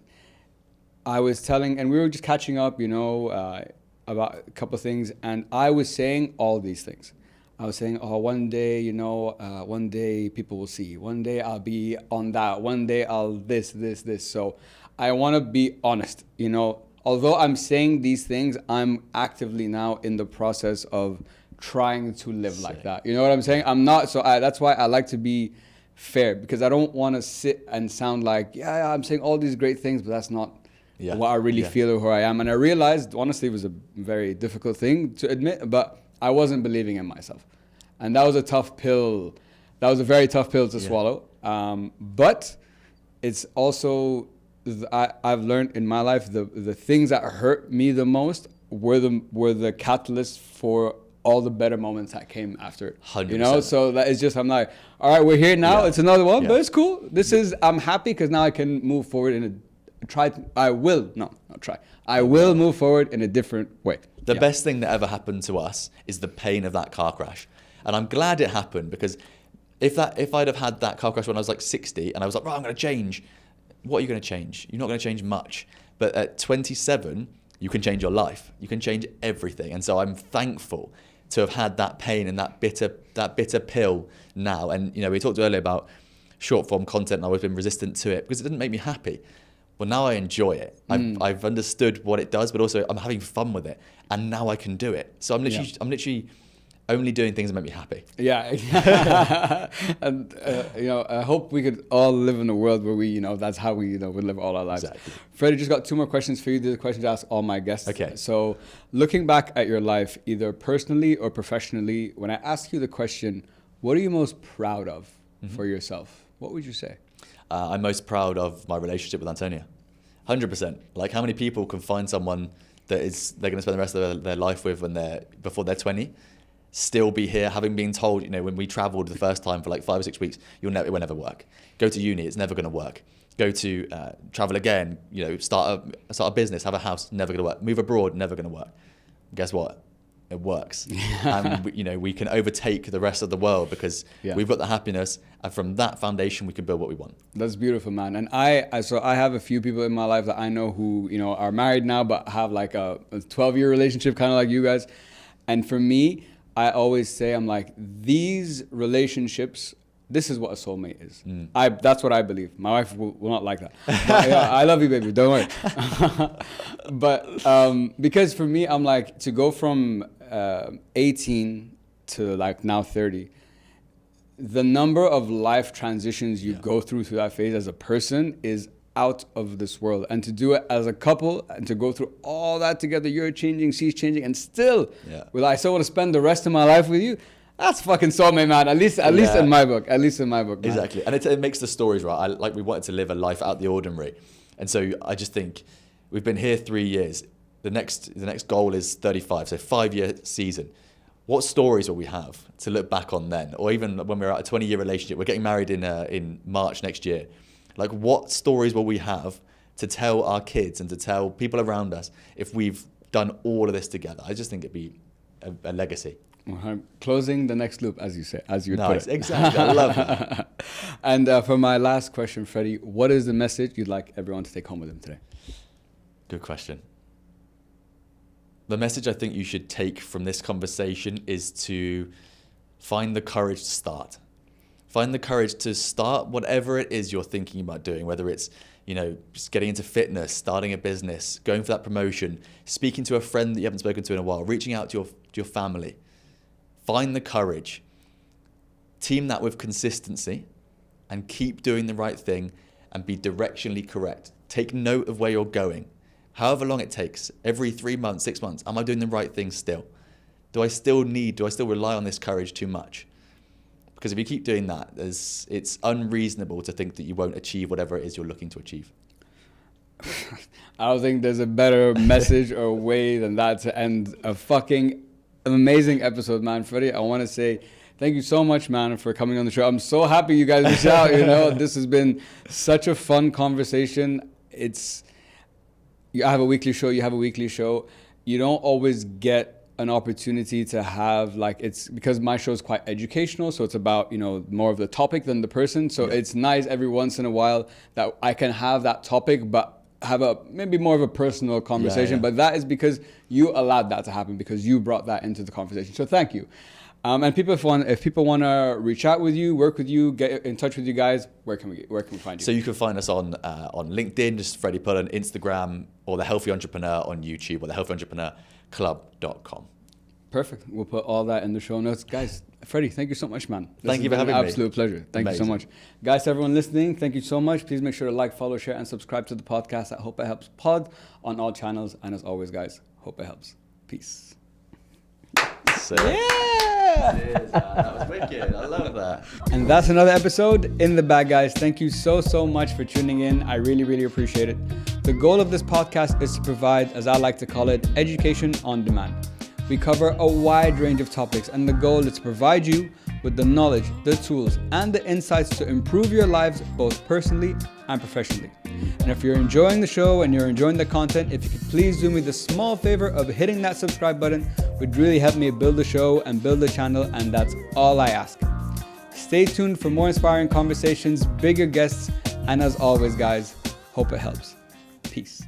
[SPEAKER 2] I was telling, and we were just catching up, you know, about a couple of things, and I was saying all these things. I was saying, oh, one day, you know, one day people will see. One day I'll be on that. One day I'll this. So I want to be honest, you know. Although I'm saying these things, I'm actively now in the process of trying to live like that. You know what I'm saying? I'm not, so that's why I like to be fair, because I don't want to sit and sound like, yeah, I'm saying all these great things, but that's not what I really feel or who I am. And I realized, honestly, it was a very difficult thing to admit, but I wasn't believing in myself. And that was a tough pill. That was a very tough pill to swallow. But it's also, I've learned in my life, the things that hurt me the most were the catalyst for all the better moments that came after.
[SPEAKER 1] 100%.
[SPEAKER 2] You know, so that is just, I'm like, all right, we're here now. It's another one, but it's cool. I'm happy because now I can move forward I will move forward in a different way.
[SPEAKER 1] The best thing that ever happened to us is the pain of that car crash. And I'm glad it happened, because if I'd have had that car crash when I was like 60 and I was like, right, I'm going to change. What are you going to change? You're not going to change much. But at 27, you can change your life. You can change everything. And so I'm thankful to have had that pain and that bitter pill now. And, you know, we talked earlier about short form content, and I've always been resistant to it because it didn't make me happy. Well, now I enjoy it. I've understood what it does, but also I'm having fun with it, and now I can do it. So I'm literally only doing things that make me happy.
[SPEAKER 2] Yeah, and you know, I hope we could all live in a world where we, you know, that's how we, you know, would live all our lives.
[SPEAKER 1] Exactly.
[SPEAKER 2] Freddie, just got 2 more questions for you. These are questions I ask all my guests.
[SPEAKER 1] Okay.
[SPEAKER 2] So, looking back at your life, either personally or professionally, when I ask you the question, what are you most proud of for yourself? What would you say?
[SPEAKER 1] I'm most proud of my relationship with Antonia. 100%. Like, how many people can find someone that they're going to spend the rest of their life with before they're 20, still be here, having been told, you know, when we traveled the first time for like 5 or 6 weeks, it will never work. Go to uni, it's never going to work. Go to travel again, you know, start a business, have a house, never going to work. Move abroad, never going to work. Guess what? It works. And you know, we can overtake the rest of the world because we've got the happiness, and from that foundation we can build what we want.
[SPEAKER 2] That's beautiful, man. And I have a few people in my life that I know who, you know, are married now but have like a 12-year relationship, kind of like you guys. And for me, I always say, I'm like, these relationships, this is what a soulmate is. That's what I believe. My wife will not like that. But, yeah, I love you, baby. Don't worry. But because for me, I'm like, to go from 18 to like now 30, the number of life transitions you go through that phase as a person is out of this world. And to do it as a couple and to go through all that together, you're changing, she's changing, and still, I still want to spend the rest of my life with you. That's fucking soulmate, man. At least in my book. At least in my book, man.
[SPEAKER 1] Exactly. And it makes the stories right. We wanted to live a life out the ordinary. And so I just think we've been here 3 years. The next goal is 35, so 5-year season. What stories will we have to look back on then? Or even when we're at a 20-year relationship, we're getting married in March next year. Like, what stories will we have to tell our kids and to tell people around us if we've done all of this together? I just think it'd be a legacy.
[SPEAKER 2] Closing the next loop, as you say, as you
[SPEAKER 1] nice,
[SPEAKER 2] put it.
[SPEAKER 1] Exactly. I love that.
[SPEAKER 2] And for my last question, Freddie, what is the message you'd like everyone to take home with them today?
[SPEAKER 1] Good question. The message I think you should take from this conversation is to find the courage to start. Find the courage to start whatever it is you're thinking about doing, whether it's, you know, just getting into fitness, starting a business, going for that promotion, speaking to a friend that you haven't spoken to in a while, reaching out to your family. Find the courage. Team that with consistency and keep doing the right thing and be directionally correct. Take note of where you're going. However long it takes, every 3 months, 6 months, am I doing the right thing still? Do I still rely on this courage too much? Because if you keep doing that, it's unreasonable to think that you won't achieve whatever it is you're looking to achieve.
[SPEAKER 2] I don't think there's a better message or way than that to end a fucking amazing episode, man. Freddie, I want to say thank you so much, man, for coming on the show. I'm so happy you guys reached out. This has been such a fun conversation. I have a weekly show. You have a weekly show. You don't always get an opportunity to have, like, it's because my show is quite educational, so it's about more of the topic than the person. So it's nice every once in a while that I can have that topic but have a maybe more of a personal conversation. But that is because you allowed that to happen, because you brought that into the conversation. So thank you. And if people want to reach out with you, work with you, get in touch with you guys, where can we find you?
[SPEAKER 1] So you can find us on LinkedIn, just Freddie Pullen, Instagram, or The Healthy Entrepreneur on YouTube, or thehealthyentrepreneur.club.com.
[SPEAKER 2] Perfect. We'll put all that in the show notes. Guys, Freddie, thank you so much, man.
[SPEAKER 1] Thank you for having me.
[SPEAKER 2] Absolute pleasure. Thank you so much. Guys, everyone listening, thank you so much. Please make sure to like, follow, share, and subscribe to the podcast at Hope It Helps Pod on all channels. And as always, guys, hope it helps. Peace.
[SPEAKER 1] Cheers, man. That was wicked. I love that.
[SPEAKER 2] And that's another episode in the bag, guys. Thank you so much for tuning in. I really appreciate it. The goal of this podcast is to provide, as I like to call it, education on demand. We cover a wide range of topics, and the goal is to provide you with the knowledge, the tools, and the insights to improve your lives both personally and professionally. And if you're enjoying the show and you're enjoying the content, if you could please do me the small favor of hitting that subscribe button, would really help me build the show and build the channel, and that's all I ask. Stay tuned for more inspiring conversations, bigger guests, and as always, guys, hope it helps. Peace.